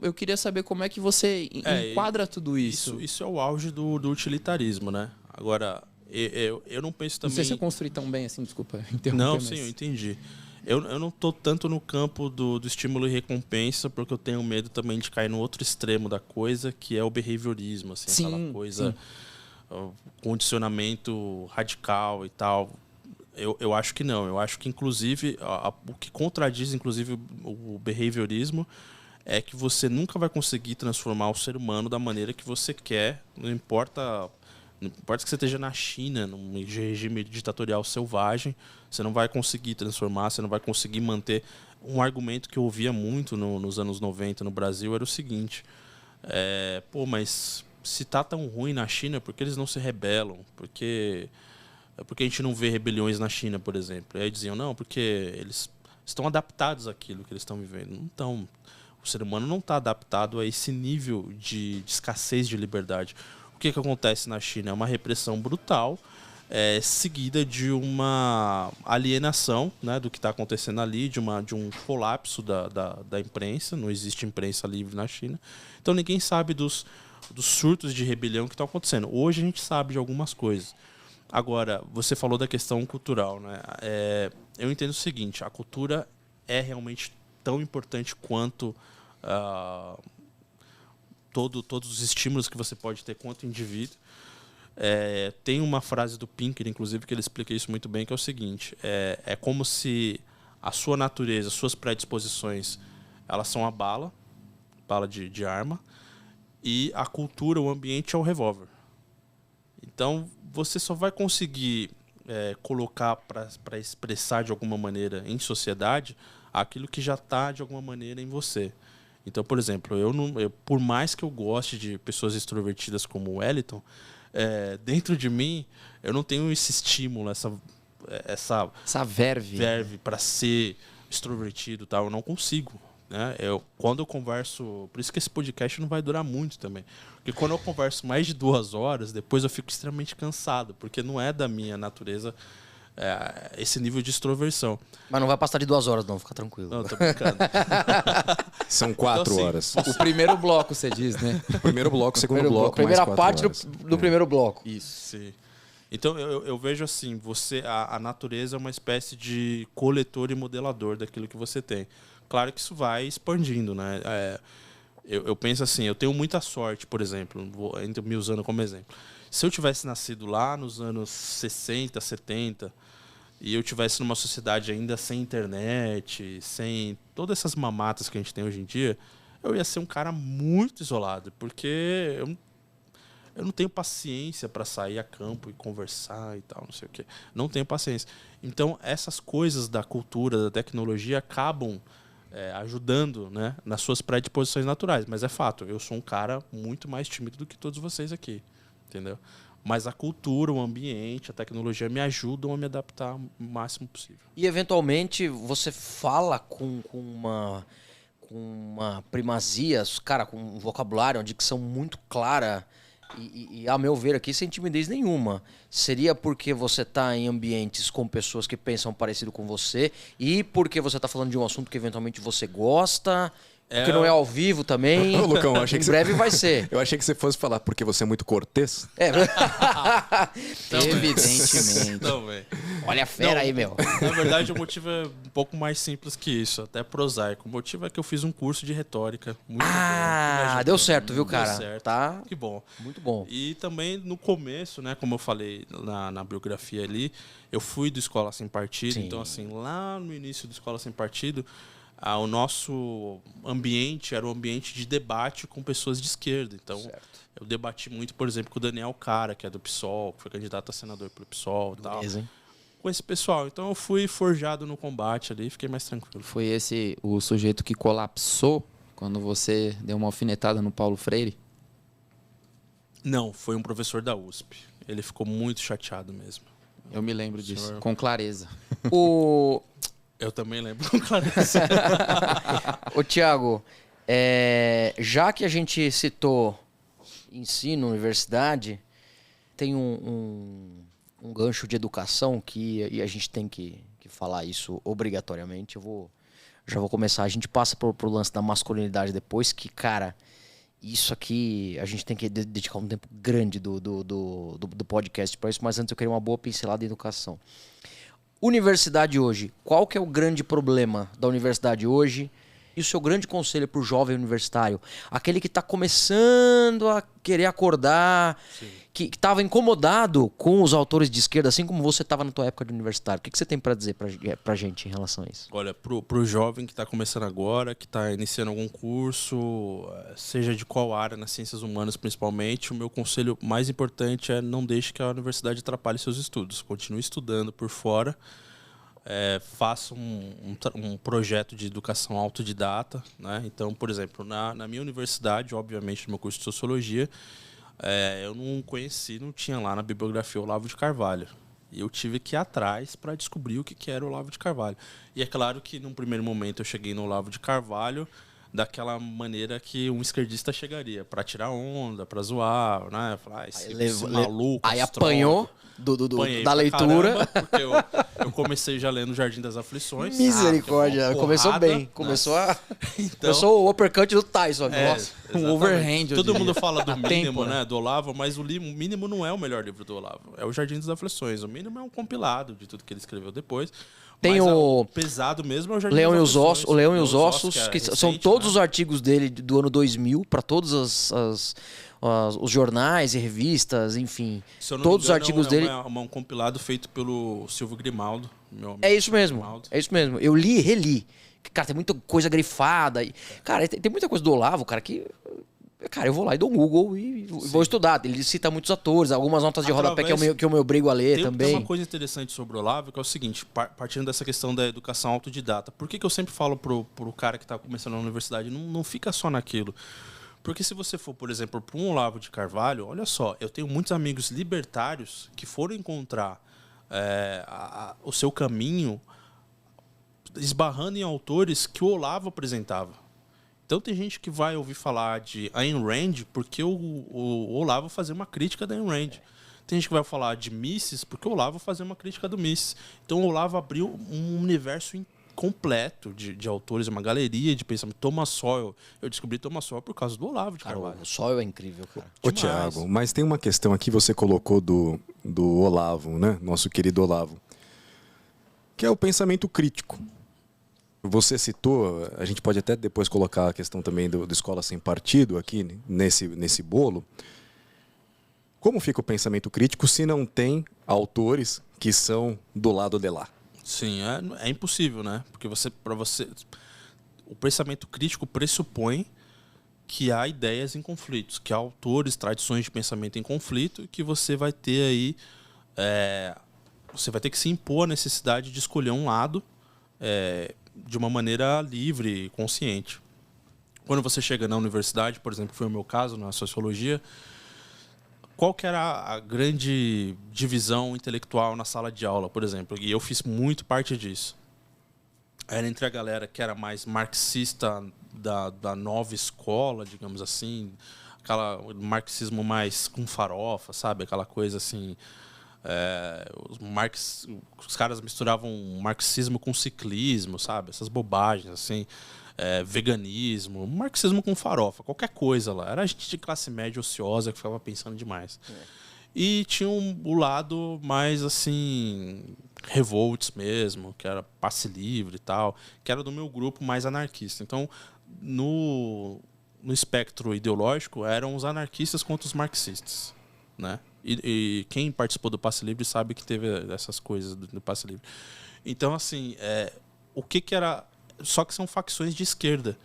eu queria saber como é que você enquadra tudo isso. Isso é o auge do utilitarismo, né? Agora, eu não penso também... Não sei se eu construí tão bem assim, desculpa interromper. Não, sim, eu entendi. Eu não estou tanto no campo do estímulo e recompensa, porque eu tenho medo também de cair no outro extremo da coisa, que é o behaviorismo, assim, aquela coisa, condicionamento radical e tal. Eu acho que não. Eu acho que, inclusive, o que contradiz, inclusive, o behaviorismo é que você nunca vai conseguir transformar o ser humano da maneira que você quer. Não importa que você esteja na China, num regime ditatorial selvagem, você não vai conseguir transformar, você não vai conseguir manter. Um argumento que eu ouvia muito nos anos 90 no Brasil era o seguinte: Pô, mas se tá tão ruim na China, por que eles não se rebelam? Porque a gente não vê rebeliões na China, por exemplo. E aí diziam, não, porque eles estão adaptados àquilo que eles estão vivendo. Não estão. O ser humano não está adaptado a esse nível de escassez de liberdade. O que acontece na China? É uma repressão brutal, seguida de uma alienação, né, do que está acontecendo ali, de um colapso da imprensa. Não existe imprensa livre na China. Então ninguém sabe dos surtos de rebelião que estão acontecendo. Hoje a gente sabe de algumas coisas. Agora, você falou da questão cultural, né? Eu entendo o seguinte, a cultura é realmente tão importante quanto todos os estímulos que você pode ter quanto indivíduo. Tem uma frase do Pinker, inclusive, que ele explica isso muito bem, que é o seguinte, é como se a sua natureza, as suas predisposições, elas são a bala de arma, e a cultura, o ambiente é o revólver. Então, você só vai conseguir colocar para expressar de alguma maneira em sociedade aquilo que já está de alguma maneira em você. Então, por exemplo, por mais que eu goste de pessoas extrovertidas como o Wellington, dentro de mim eu não tenho esse estímulo, essa verve para ser extrovertido, tal. Eu não consigo. Né? Quando eu converso... Por isso que esse podcast não vai durar muito também. Porque quando eu converso mais de 2 horas, depois eu fico extremamente cansado, porque não é da minha natureza esse nível de extroversão. Mas não vai passar de 2 horas, não. Fica tranquilo. Não, tô brincando. São 4 Então, assim, horas. O primeiro bloco, você diz, né? Primeiro bloco, segundo bloco, Primeira mais 4 parte horas. do primeiro bloco. Isso. Sim. Então, eu vejo assim, a natureza é uma espécie de coletor e modelador daquilo que você tem. Claro que isso vai expandindo, né? Eu penso assim, eu tenho muita sorte, por exemplo, ainda me usando como exemplo. Se eu tivesse nascido lá nos anos 60, 70, e eu tivesse numa sociedade ainda sem internet, sem todas essas mamatas que a gente tem hoje em dia, eu ia ser um cara muito isolado, porque eu não tenho paciência para sair a campo e conversar e tal, não sei o quê. Não tenho paciência. Então, essas coisas da cultura, da tecnologia, acabam ajudando, né, nas suas predisposições naturais. Mas é fato, eu sou um cara muito mais tímido do que todos vocês aqui, entendeu? Mas a cultura, o ambiente, a tecnologia me ajudam a me adaptar o máximo possível. E, eventualmente, você fala com uma primazia, cara, com um vocabulário, uma dicção muito clara e, a meu ver aqui, sem timidez nenhuma. Seria porque você está em ambientes com pessoas que pensam parecido com você e porque você está falando de um assunto que eventualmente você gosta, porque não é ao vivo também. Ô, Lucão, eu achei que breve vai ser. Eu achei que você fosse falar porque você é muito cortês. Evidentemente. Também. Olha a fera aí, meu. Na verdade, o motivo é um pouco mais simples que isso, até prosaico. O motivo é que eu fiz um curso de retórica. Muito bom, que me ajudou. Deu certo, viu, Deu cara? certo. Tá Que bom. muito bom. E também no começo, né, como eu falei na biografia ali, eu fui do Escola Sem Partido. Sim. Então, assim, lá no início do Escola Sem Partido, o nosso ambiente era um ambiente de debate com pessoas de esquerda. Então, eu debati muito, por exemplo, com o Daniel Cara, que é do PSOL, que foi candidato a senador pelo PSOL e tal. Beleza, hein? Com esse pessoal. Então, eu fui forjado no combate ali e fiquei mais tranquilo. Foi esse o sujeito que colapsou quando você deu uma alfinetada no Paulo Freire? Não, foi um professor da USP. Ele ficou muito chateado mesmo. Eu me lembro disso, Senhor. com clareza. Eu também lembro com clareza. Ô, Thiago, já que a gente citou ensino, universidade, tem um gancho de educação e a gente tem que falar isso obrigatoriamente. Já vou começar. A gente passa pro lance da masculinidade depois, que, cara, isso aqui a gente tem que dedicar um tempo grande do podcast para isso, mas antes eu queria uma boa pincelada em educação. Universidade hoje, qual que é o grande problema da universidade hoje? E o seu grande conselho para o jovem universitário? Aquele que está começando a querer acordar, que estava incomodado com os autores de esquerda, assim como você estava na tua época de universitário. O que você tem para dizer para a gente em relação a isso? Olha, pro jovem que está começando agora, que está iniciando algum curso, seja de qual área, nas ciências humanas principalmente, o meu conselho mais importante é não deixe que a universidade atrapalhe seus estudos. Continue estudando por fora. faço um projeto de educação autodidata, né? Então, por exemplo, na minha universidade, obviamente, no meu curso de Sociologia, eu não tinha lá na bibliografia Olavo de Carvalho. E eu tive que ir atrás para descobrir o que era o Olavo de Carvalho. E é claro que, num primeiro momento, eu cheguei no Olavo de Carvalho daquela maneira que um esquerdista chegaria, para tirar onda, para zoar, né? Falar, esse maluco. Aí apanhou da leitura. Caramba, porque eu comecei já lendo Jardim das Aflições. Misericórdia, começou bem. Começou começou o uppercut do Tyson. Nossa, um overhand. Todo mundo fala do Mínimo, né? Do Olavo, mas o Mínimo não é o melhor livro do Olavo. É o Jardim das Aflições. O Mínimo é um compilado de tudo que ele escreveu depois. Tem mas o pesado mesmo é o Jardim Leão das Aflições. O Leão e os Ossos, que que recente, são todos os artigos dele do ano 2000 para todos os jornais e revistas, enfim. Todos os artigos dele. É um compilado feito pelo Silvio Grimaldo. Meu amigo É isso mesmo. Grimaldo. É isso mesmo. Eu li e reli. Cara, tem muita coisa grifada. Cara, tem muita coisa do Olavo, cara, que. Cara, eu vou lá e dou um Google e vou estudar. Ele cita muitos atores, algumas notas de rodapé que eu me obrigo a ler também. Tem uma coisa interessante sobre o Olavo, que é o seguinte, partindo dessa questão da educação autodidata. Por que eu sempre falo pro cara que está começando na universidade, não fica só naquilo? Porque se você for, por exemplo, para um Olavo de Carvalho, olha só, eu tenho muitos amigos libertários que foram encontrar o seu caminho esbarrando em autores que o Olavo apresentava. Então tem gente que vai ouvir falar de Ayn Rand porque o Olavo fazia uma crítica da Ayn Rand. Tem gente que vai falar de Mises porque o Olavo fazia uma crítica do Mises. Então o Olavo abriu um universo completo de autores, uma galeria de pensamento. Thomas Sowell. Eu descobri Thomas Sowell por causa do Olavo de Carvalho. O Sowell é incrível, cara. Ô, Thiago, mas tem uma questão aqui, você colocou do Olavo, né? Nosso querido Olavo. Que é o pensamento crítico. Você citou, a gente pode até depois colocar a questão também do Escola Sem Partido aqui nesse bolo. Como fica o pensamento crítico se não tem autores que são do lado de lá? Sim, é impossível, né? Porque o pensamento crítico pressupõe que há ideias em conflitos, que há autores, tradições de pensamento em conflito, e que você vai ter aí, você vai ter que se impor a necessidade de escolher um lado de uma maneira livre e consciente. Quando você chega na universidade, por exemplo, foi o meu caso na Sociologia, qual que era a grande divisão intelectual na sala de aula, por exemplo? E eu fiz muito parte disso. Era entre a galera que era mais marxista da nova escola, digamos assim, aquela marxismo mais com farofa, sabe? Aquela coisa assim... os caras misturavam marxismo com ciclismo, sabe? Essas bobagens, assim... veganismo, marxismo com farofa, qualquer coisa lá. Era gente de classe média ociosa que ficava pensando demais. E tinha o lado mais, assim, revolts mesmo, que era passe livre e tal, que era do meu grupo mais anarquista. Então, no espectro ideológico, eram os anarquistas contra os marxistas, né? E quem participou do passe livre sabe que teve essas coisas do passe livre. Então, assim, o que era... Só que são facções de esquerda.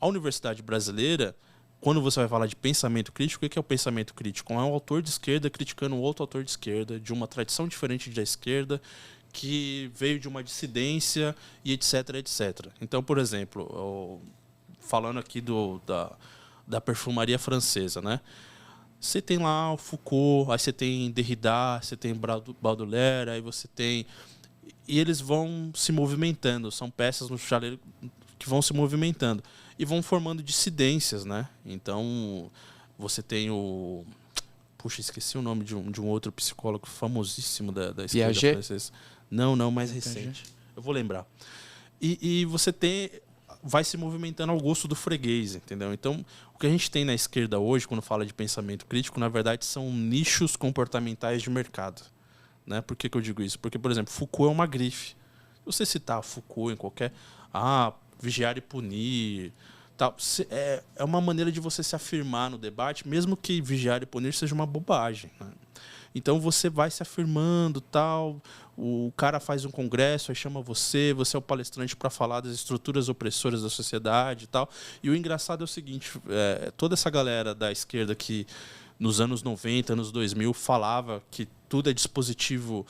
A universidade brasileira, quando você vai falar de pensamento crítico, o que é o pensamento crítico? É um autor de esquerda criticando um outro autor de esquerda, de uma tradição diferente da esquerda, que veio de uma dissidência e etc, etc. Então, por exemplo, falando aqui da perfumaria francesa, né? Você tem lá o Foucault, aí você tem Derrida, você tem Baudelaire, aí você tem... E eles vão se movimentando, são peças no chaleiro que vão se movimentando e vão formando dissidências, né? Então, você tem o... Puxa, esqueci o nome de um outro psicólogo famosíssimo da esquerda francesa. Não, mais recente. Eu vou lembrar. E você vai se movimentando ao gosto do freguês, entendeu? Então, o que a gente tem na esquerda hoje, quando fala de pensamento crítico, na verdade, são nichos comportamentais de mercado. Né? Por que eu digo isso? Porque, por exemplo, Foucault é uma grife. Se você citar Foucault em qualquer... vigiar e punir... Tal, é uma maneira de você se afirmar no debate, mesmo que vigiar e punir seja uma bobagem. Né? Então, você vai se afirmando, tal... O cara faz um congresso, aí chama você é o palestrante para falar das estruturas opressoras da sociedade e tal. E o engraçado é o seguinte, toda essa galera da esquerda que nos anos 90, anos 2000, falava que tudo é dispositivo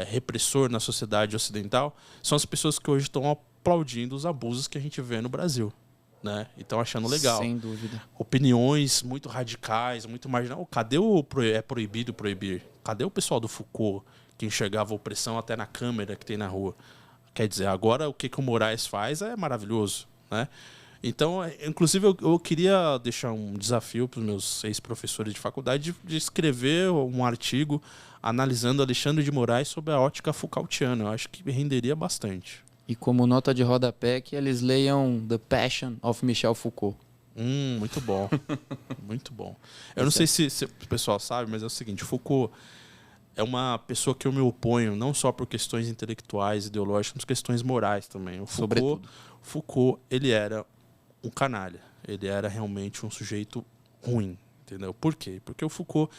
repressor na sociedade ocidental são as pessoas que hoje estão aplaudindo os abusos que a gente vê no Brasil, né? E estão achando legal. Sem dúvida. Opiniões muito radicais, muito marginais. Cadê é proibido proibir? Cadê o pessoal do Foucault que enxergava a opressão até na câmera que tem na rua? Quer dizer, agora o que o Moraes faz é maravilhoso, né? Então, inclusive, eu queria deixar um desafio para os meus ex-professores de faculdade de escrever um artigo analisando Alexandre de Moraes sob a ótica Foucaultiana. Eu acho que renderia bastante. E como nota de rodapé, que eles leiam The Passion of Michel Foucault. Muito bom. Muito bom. Eu não sei se o pessoal sabe, mas é o seguinte, Foucault é uma pessoa que eu me oponho, não só por questões intelectuais, ideológicas, mas questões morais também. O Foucault, ele era um canalha. Ele era realmente um sujeito ruim, entendeu? Por quê? Porque o Foucault...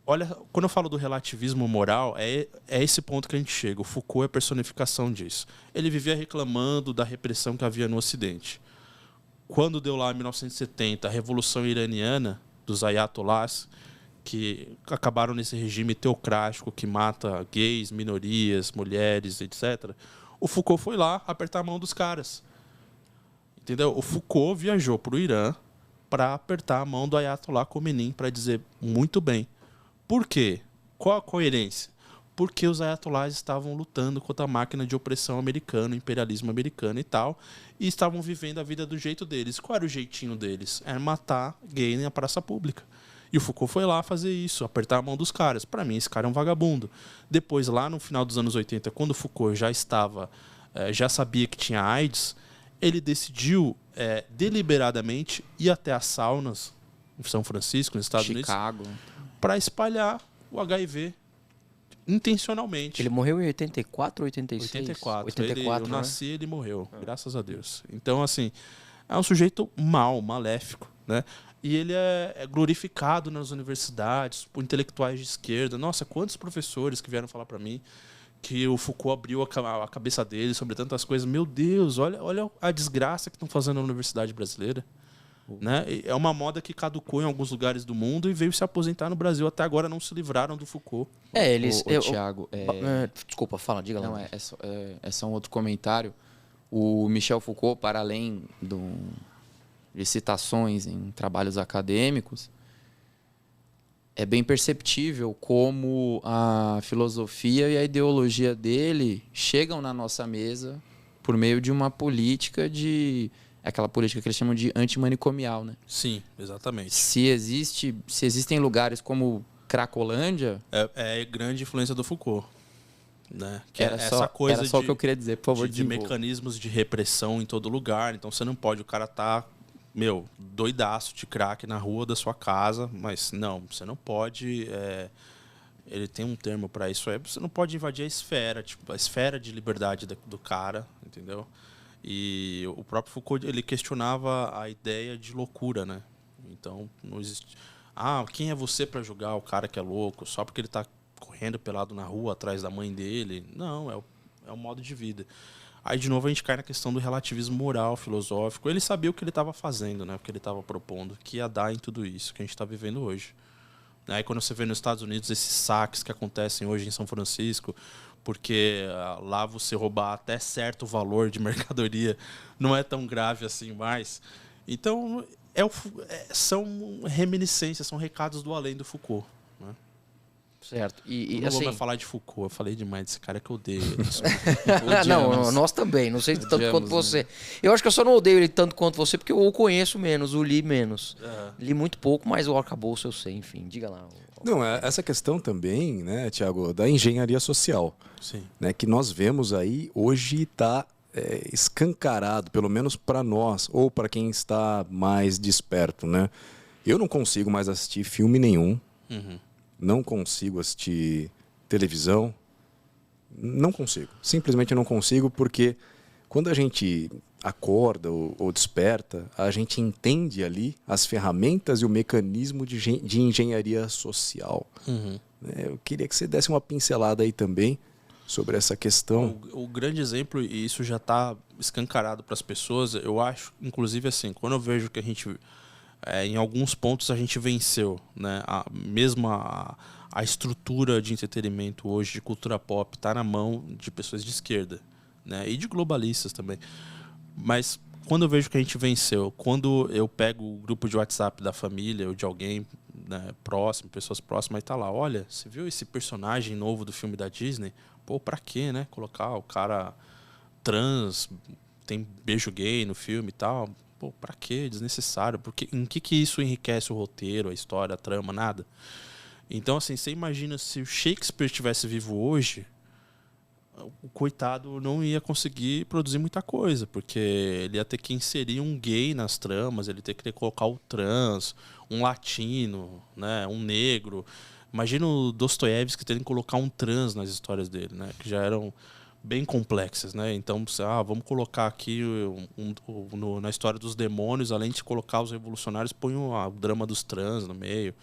Olha, quando eu falo do relativismo moral, é esse ponto que a gente chega. O Foucault é a personificação disso. Ele vivia reclamando da repressão que havia no Ocidente. Quando deu lá em 1970 a Revolução Iraniana, dos ayatollahs, que acabaram nesse regime teocrático que mata gays, minorias, mulheres, etc., o Foucault foi lá apertar a mão dos caras. Entendeu? O Foucault viajou para o Irã para apertar a mão do Ayatollah Khomeini para dizer muito bem. Por quê? Qual a coerência? Porque os ayatollahs estavam lutando contra a máquina de opressão americana, o imperialismo americano e tal, e estavam vivendo a vida do jeito deles. Qual era o jeitinho deles? Era matar gay na praça pública. E o Foucault foi lá fazer isso, apertar a mão dos caras. Para mim, esse cara é um vagabundo. Depois, lá no final dos anos 80, quando o Foucault já sabia que tinha AIDS, ele decidiu deliberadamente ir até as saunas em São Francisco, nos Estados Unidos, para espalhar o HIV intencionalmente. Ele morreu em 84 ou 86? 84. Eu nasci e ele morreu, graças a Deus. Então, assim, é um sujeito mau, maléfico, né? E ele é glorificado nas universidades por intelectuais de esquerda. Nossa, quantos professores que vieram falar para mim que o Foucault abriu a cabeça dele sobre tantas coisas. Meu Deus, olha a desgraça que estão fazendo na universidade brasileira. Né? É uma moda que caducou em alguns lugares do mundo e veio se aposentar no Brasil. Até agora não se livraram do Foucault. Thiago... desculpa, diga lá. Não, é só um outro comentário. O Michel Foucault, para além de citações em trabalhos acadêmicos, é bem perceptível como a filosofia e a ideologia dele chegam na nossa mesa por meio de uma política aquela política que eles chamam de antimanicomial, né? Sim, exatamente. Se existem lugares como Cracolândia... É grande influência do Foucault. Né? Que era só o que eu queria dizer, por favor, de mecanismos de repressão em todo lugar. Então você não pode, o cara tá, doidaço de crack na rua da sua casa, mas não, você não pode... ele tem um termo para isso, você não pode invadir a esfera de liberdade do cara, entendeu? E o próprio Foucault, ele questionava a ideia de loucura, né? Então, não existe... quem é você para julgar o cara que é louco só porque ele está correndo pelado na rua atrás da mãe dele? Não, é um modo de vida. Aí, de novo, a gente cai na questão do relativismo moral, filosófico. Ele sabia o que ele estava fazendo, né? O que ele estava propondo, que ia dar em tudo isso que a gente está vivendo hoje. Aí, quando você vê nos Estados Unidos esses saques que acontecem hoje em São Francisco, porque lá você roubar até certo valor de mercadoria não é tão grave assim mais. Então, são reminiscências, são recados do além do Foucault. Né? Certo. Eu não vou mais falar de Foucault, eu falei demais desse cara que eu odeio. Não, nós também, não sei tanto quanto você. Eu acho que eu só não odeio ele tanto quanto você, porque eu o conheço menos, o li menos. Li muito pouco, mas o arcabouço eu sei, enfim, diga lá. Não, essa questão também, né, Thiago, da engenharia social. Sim. Né, que nós vemos aí, hoje está escancarado, pelo menos para nós, ou para quem está mais desperto, né? Eu não consigo mais assistir filme nenhum, não consigo assistir televisão, não consigo. Simplesmente não consigo, porque quando a gente acorda ou desperta, a gente entende ali as ferramentas e o mecanismo de engenharia social. Eu queria que você desse uma pincelada aí também sobre essa questão. O grande exemplo, e isso já está escancarado para as pessoas, eu acho, inclusive assim, quando eu vejo que a gente, em alguns pontos a gente venceu, né? Mesmo a a estrutura de entretenimento hoje, de cultura pop, está na mão de pessoas de esquerda, né? E de globalistas também. Mas quando eu vejo que a gente venceu, quando eu pego o grupo de WhatsApp da família ou de alguém, né, próximo, pessoas próximas, e tá lá, olha, você viu esse personagem novo do filme da Disney? Pô, pra quê, né? Colocar o cara trans, tem beijo gay no filme e tal. Pô, pra quê? Desnecessário. Porque, em que isso enriquece o roteiro, a história, a trama? Nada. Então, assim, você imagina se o Shakespeare estivesse vivo hoje, o coitado não ia conseguir produzir muita coisa, porque ele ia ter que inserir um gay nas tramas, ele ia ter que colocar o trans, um latino, né, um negro. Imagina o Dostoiévski tendo que colocar um trans nas histórias dele, né, que já eram bem complexas, né? Então, vamos colocar aqui na história dos demônios, além de colocar os revolucionários, põe o drama dos trans no meio.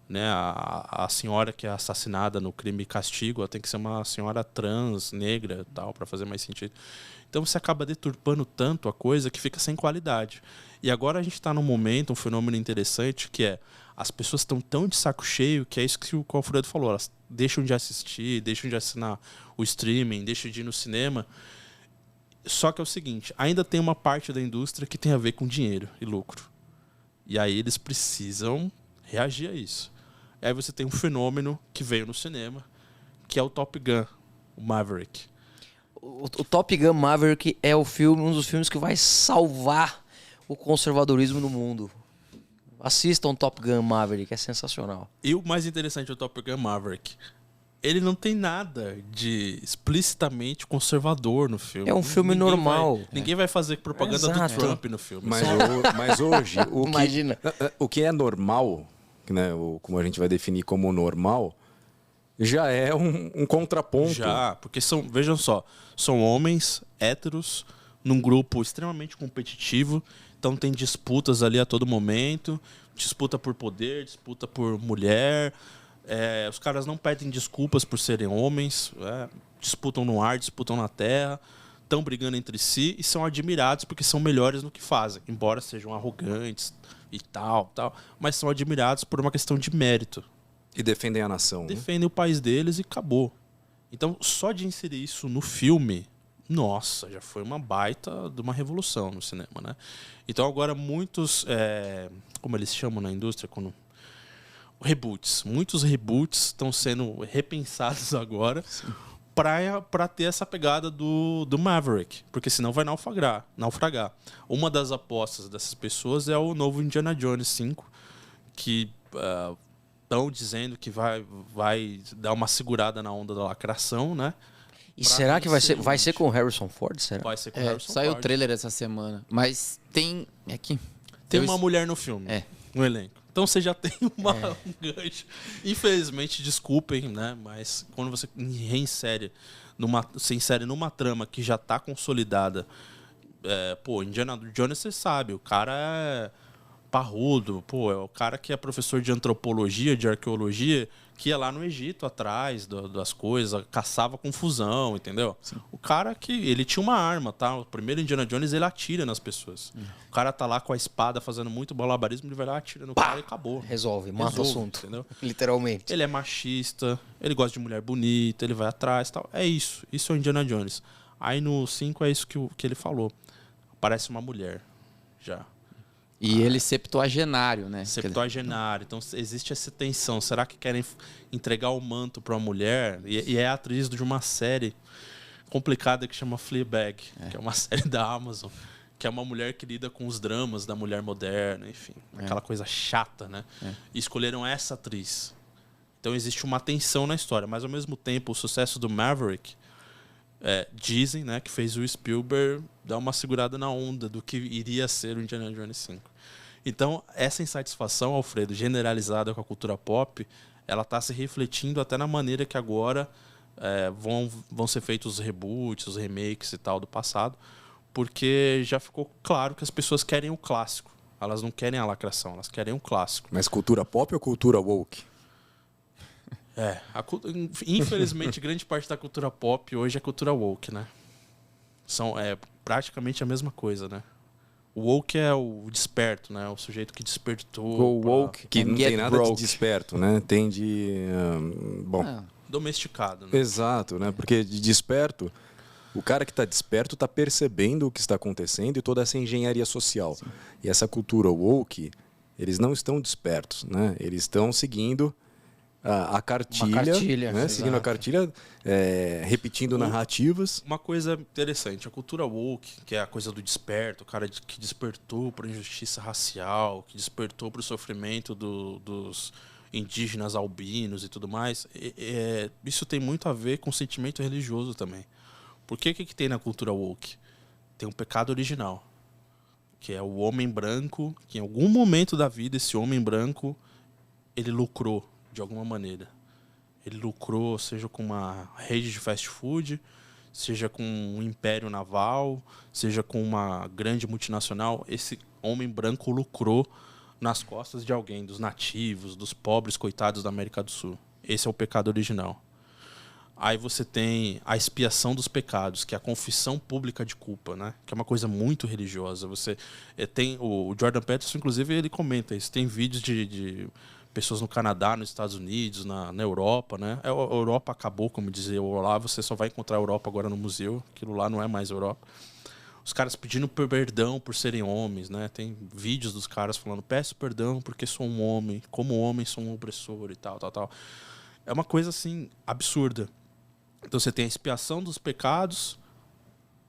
Né, a senhora que é assassinada no Crime e Castigo, ela tem que ser uma senhora trans, negra, tal, para fazer mais sentido. Então você acaba deturpando tanto a coisa que fica sem qualidade. E agora a gente está num momento, um fenômeno interessante, que é as pessoas estão tão de saco cheio que é isso que o Alfredo falou, elas deixam de assistir, deixam de assinar o streaming, deixam de ir no cinema. Só que é o seguinte, ainda tem uma parte da indústria que tem a ver com dinheiro e lucro. E aí eles precisam reagir a isso. Aí você tem um fenômeno que veio no cinema, que é o Top Gun, o Maverick. O Top Gun Maverick é um dos filmes que vai salvar o conservadorismo no mundo. Assistam Top Gun Maverick, é sensacional. E o mais interessante do Top Gun Maverick, ele não tem nada de explicitamente conservador no filme. É um filme normal. Ninguém vai fazer propaganda do Trump no filme. Mas hoje, Imagina. O que é normal, né, como a gente vai definir como normal, já é um contraponto. Já, porque vejam só, são homens héteros num grupo extremamente competitivo, então tem disputas ali a todo momento, disputa por poder, disputa por mulher, os caras não pedem desculpas por serem homens, disputam no ar, disputam na terra, estão brigando entre si e são admirados porque são melhores no que fazem, embora sejam arrogantes e tal, mas são admirados por uma questão de mérito. E defendem a nação. Defendem o país deles e acabou. Então, só de inserir isso no filme, nossa, já foi uma baita de uma revolução no cinema, né? Então, agora muitos, como eles chamam na indústria, muitos reboots estão sendo repensados agora para ter essa pegada do Maverick, porque senão vai naufragar. Uma das apostas dessas pessoas é o novo Indiana Jones 5, que estão dizendo que vai dar uma segurada na onda da lacração, né? E será que vai ser com o Harrison Ford? Será? Vai ser com o Harrison Saiu Ford. o trailer essa semana, mas tem Tem uma mulher no filme, no elenco. Então você já tem um gancho. Infelizmente, desculpem, né? Mas quando você se insere numa trama que já está consolidada, Indiana Jones, você sabe, o cara é parrudo, é o cara que é professor de antropologia, de arqueologia, que ia lá no Egito atrás das coisas, caçava confusão, entendeu? Sim. O cara ele tinha uma arma, tá? O primeiro Indiana Jones, ele atira nas pessoas. O cara tá lá com a espada fazendo muito malabarismo, ele vai lá, atira no cara e acabou. Resolve, mata o assunto. Entendeu? Literalmente. Ele é machista, ele gosta de mulher bonita, ele vai atrás e tal. É isso. Isso é o Indiana Jones. Aí no 5 é isso que ele falou. Aparece uma mulher já. E ele septuagenário, né? Septuagenário. Então existe essa tensão. Será que querem entregar o manto para uma mulher? E é a atriz de uma série complicada que chama Fleabag, que é uma série da Amazon, que é uma mulher que lida com os dramas da mulher moderna, enfim, aquela coisa chata, né? E escolheram essa atriz. Então existe uma tensão na história, mas ao mesmo tempo o sucesso do Maverick, dizem, né, que fez o Spielberg dar uma segurada na onda do que iria ser o Indiana Jones 5. Então, essa insatisfação, Alfredo, generalizada com a cultura pop, ela está se refletindo até na maneira que agora vão ser feitos os reboots, os remakes e tal do passado, porque já ficou claro que as pessoas querem o clássico. Elas não querem a lacração, elas querem o clássico. Mas cultura pop ou cultura woke? Infelizmente, grande parte da cultura pop hoje é cultura woke, né? São praticamente a mesma coisa, né? O woke é o desperto, né? O sujeito que despertou. Go woke Que and não get tem nada broke. de desperto, né? Tem de... bom, Domesticado, né? exato, né? Porque de desperto, o cara que está desperto está percebendo o que está acontecendo e toda essa engenharia social. Sim. E essa cultura woke, eles não estão despertos, né? Eles estão seguindo a cartilha, né? Seguindo a cartilha, repetindo narrativas. Uma coisa interessante, a cultura woke, que é a coisa do desperto, o cara que despertou para a injustiça racial, que despertou para o sofrimento dos indígenas albinos e tudo mais, isso tem muito a ver com sentimento religioso também. Por que tem na cultura woke? Tem um pecado original, que é o homem branco, que em algum momento da vida esse homem branco ele lucrou de alguma maneira. Ele lucrou, seja com uma rede de fast food, seja com um império naval, seja com uma grande multinacional. Esse homem branco lucrou nas costas de alguém, dos nativos, dos pobres coitados da América do Sul. Esse é o pecado original. Aí você tem a expiação dos pecados, que é a confissão pública de culpa, né? Que é uma coisa muito religiosa. Você tem o Jordan Peterson, inclusive, ele comenta isso. Tem vídeos de pessoas no Canadá, nos Estados Unidos, na Europa, né? A Europa acabou, como dizia o Olavo, você só vai encontrar a Europa agora no museu, aquilo lá não é mais Europa. Os caras pedindo perdão por serem homens, né? Tem vídeos dos caras falando, peço perdão porque sou um homem, como homem sou um opressor e tal. É uma coisa, assim, absurda. Então você tem a expiação dos pecados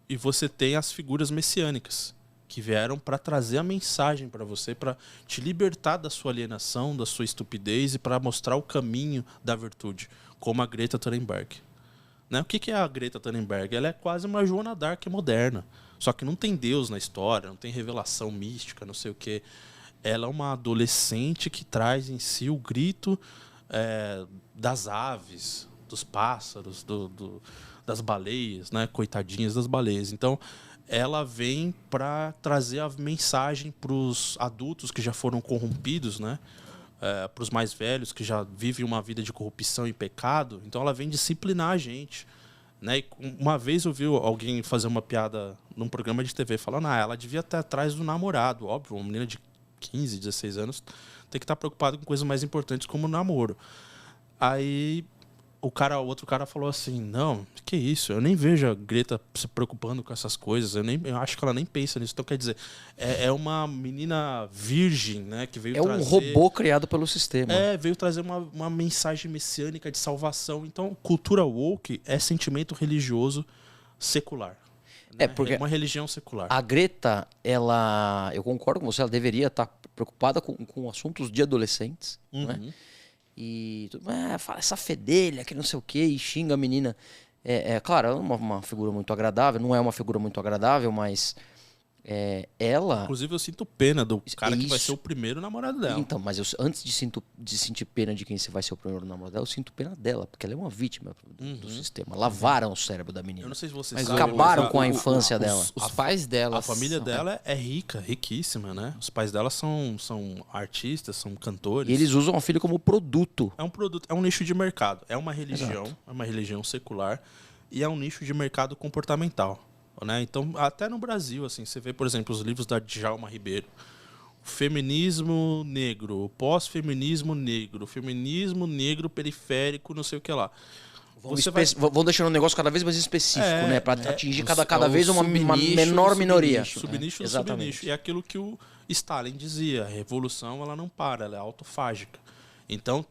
e você tem as figuras messiânicas, que vieram para trazer a mensagem para você, para te libertar da sua alienação, da sua estupidez e para mostrar o caminho da virtude, como a Greta Thunberg. Né? O que é a Greta Thunberg? Ela é quase uma Joana d'Arc moderna, só que não tem Deus na história, não tem revelação mística, não sei o quê. Ela é uma adolescente que traz em si o grito das aves, dos pássaros, das baleias, né? Coitadinhas das baleias. Então, ela vem para trazer a mensagem para os adultos que já foram corrompidos, né? Para os mais velhos que já vivem uma vida de corrupção e pecado. Então ela vem disciplinar a gente, né? E uma vez eu vi alguém fazer uma piada num programa de TV falando, ela devia estar atrás do namorado. Óbvio, uma menina de 15, 16 anos tem que estar preocupada com coisas mais importantes como o namoro. Aí o outro cara falou assim, não, que isso, eu nem vejo a Greta se preocupando com essas coisas, eu acho que ela nem pensa nisso. Então, quer dizer, é uma menina virgem, né, que veio trazer... um robô criado pelo sistema. Veio trazer uma mensagem messiânica de salvação. Então, cultura woke é sentimento religioso secular. Né? Porque é uma religião secular. A Greta, eu concordo com você, ela deveria estar preocupada com assuntos de adolescentes, né? E fala essa fedelha, que não sei o quê, e xinga a menina. Claro, ela é uma figura muito agradável, não é uma figura muito agradável, mas ela... Inclusive, eu sinto pena do cara que vai ser o primeiro namorado dela. Então, mas antes de sentir pena de quem vai ser o primeiro namorado dela, eu sinto pena dela, porque ela é uma vítima do sistema. Lavaram o cérebro da menina. Eu não sei se vocês sabem, acabaram com a infância dela. Os pais dela... A família dela é rica, riquíssima, né? Os pais dela são artistas, são cantores. E eles usam a filha como produto. É um produto, é um nicho de mercado. É uma religião, é uma religião secular e é um nicho de mercado comportamental. Né? Então, até no Brasil, assim, você vê, por exemplo, os livros da Djalma Ribeiro. O feminismo negro, o pós-feminismo negro, o feminismo negro periférico, não sei o que lá. Vão deixando um negócio cada vez mais específico, né? Para atingir cada vez uma menor minoria. Subnicho do subnicho. E é aquilo que o Stalin dizia, a revolução ela não para, ela é autofágica. Então,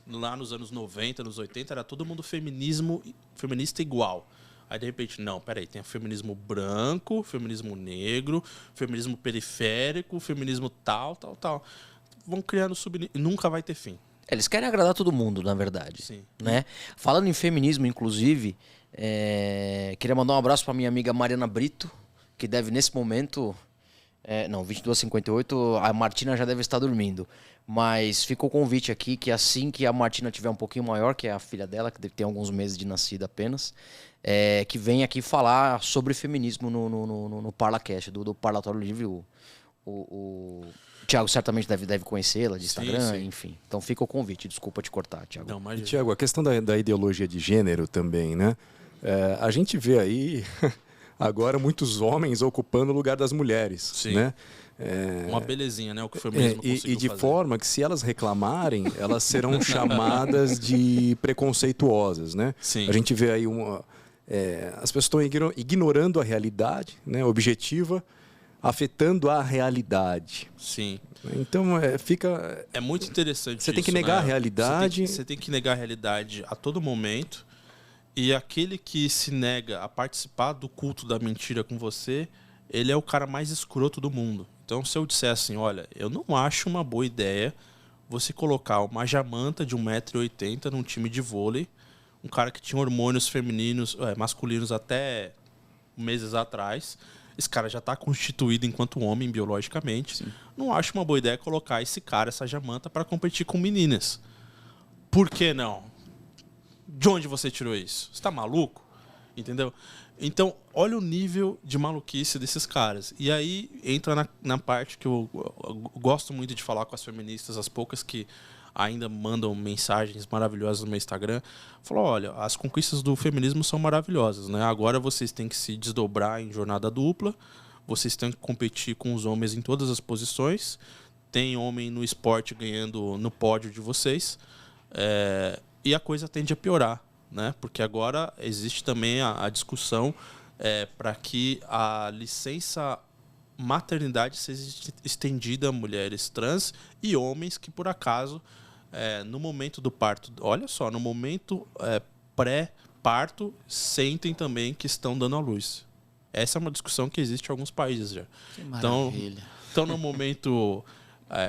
lá nos anos 90, nos 80, era todo mundo feminista igual. Aí, de repente, não, peraí, tem o feminismo branco, feminismo negro, feminismo periférico, feminismo tal. Vão criando nunca vai ter fim. Eles querem agradar todo mundo, na verdade. Sim. Né? Falando em feminismo, inclusive, queria mandar um abraço para minha amiga Mariana Brito, que deve, nesse momento... 22h58, a Martina já deve estar dormindo. Mas fica o convite aqui que assim que a Martina tiver um pouquinho maior, que é a filha dela, que deve ter alguns meses de nascida apenas, que vem aqui falar sobre feminismo no ParlaCast, do Parlatório Livre. O Thiago certamente deve conhecê-la de Instagram, sim. Enfim. Então fica o convite. Desculpa te cortar, Thiago. Não, mas... Thiago, a questão da ideologia de gênero também, né? A gente vê aí agora muitos homens ocupando o lugar das mulheres. Sim. Né? Uma belezinha, né? O que foi mesmo E de fazer. forma que, se elas reclamarem, elas serão chamadas de preconceituosas, né? Sim. A gente vê aí as pessoas estão ignorando a realidade, né, objetiva, afetando a realidade. Sim. Então, fica... É muito interessante Você tem que isso, negar né? a realidade. Você tem que negar a realidade a todo momento. E aquele que se nega a participar do culto da mentira com você, ele é o cara mais escroto do mundo. Então, se eu disser assim, olha, eu não acho uma boa ideia você colocar uma jamanta de 1,80 m num time de vôlei, um cara que tinha hormônios masculinos até meses atrás, esse cara já está constituído enquanto homem biologicamente. Sim. Não acho uma boa ideia colocar essa jamanta, para competir com meninas. Por que não? De onde você tirou isso? Você está maluco? Entendeu? Então, olha o nível de maluquice desses caras. E aí entra na parte que eu gosto muito de falar com as feministas, as poucas que ainda mandam mensagens maravilhosas no meu Instagram. Falou, olha, as conquistas do feminismo são maravilhosas, né? Agora vocês têm que se desdobrar em jornada dupla, vocês têm que competir com os homens em todas as posições, tem homem no esporte ganhando no pódio de vocês, e a coisa tende a piorar, né? Porque agora existe também a discussão para que a licença maternidade seja estendida a mulheres trans e homens que, por acaso, no momento do parto, olha só, no momento pré-parto, sentem também que estão dando à luz. Essa é uma discussão que existe em alguns países já. Que maravilha. Então, no momento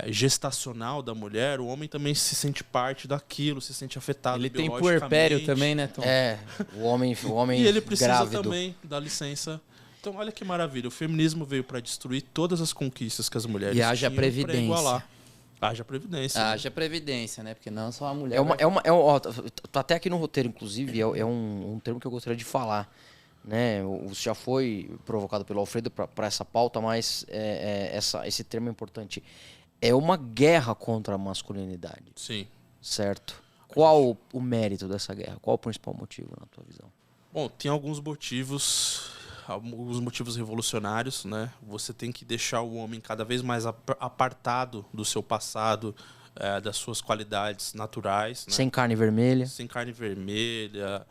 gestacional da mulher, o homem também se sente parte daquilo, se sente afetado Ele tem biologicamente. puerpério também, né, Tom? O homem E ele precisa grávido. também da licença. Então, olha que maravilha. O feminismo veio para destruir todas as conquistas que as mulheres E haja tinham pra previdência. igualar. Haja previdência. Haja previdência, né? Porque não só a mulher. Tá até aqui no roteiro, inclusive, é um termo que eu gostaria de falar. Né? Você já foi provocado pelo Alfredo para essa pauta, mas esse termo é importante. É uma guerra contra a masculinidade. Sim. Certo? Qual o mérito dessa guerra? Qual o principal motivo, na tua visão? Bom, tem alguns motivos revolucionários, né? Você tem que deixar o homem cada vez mais apartado do seu passado, das suas qualidades naturais. Né? Sem carne vermelha. Sem carne vermelha,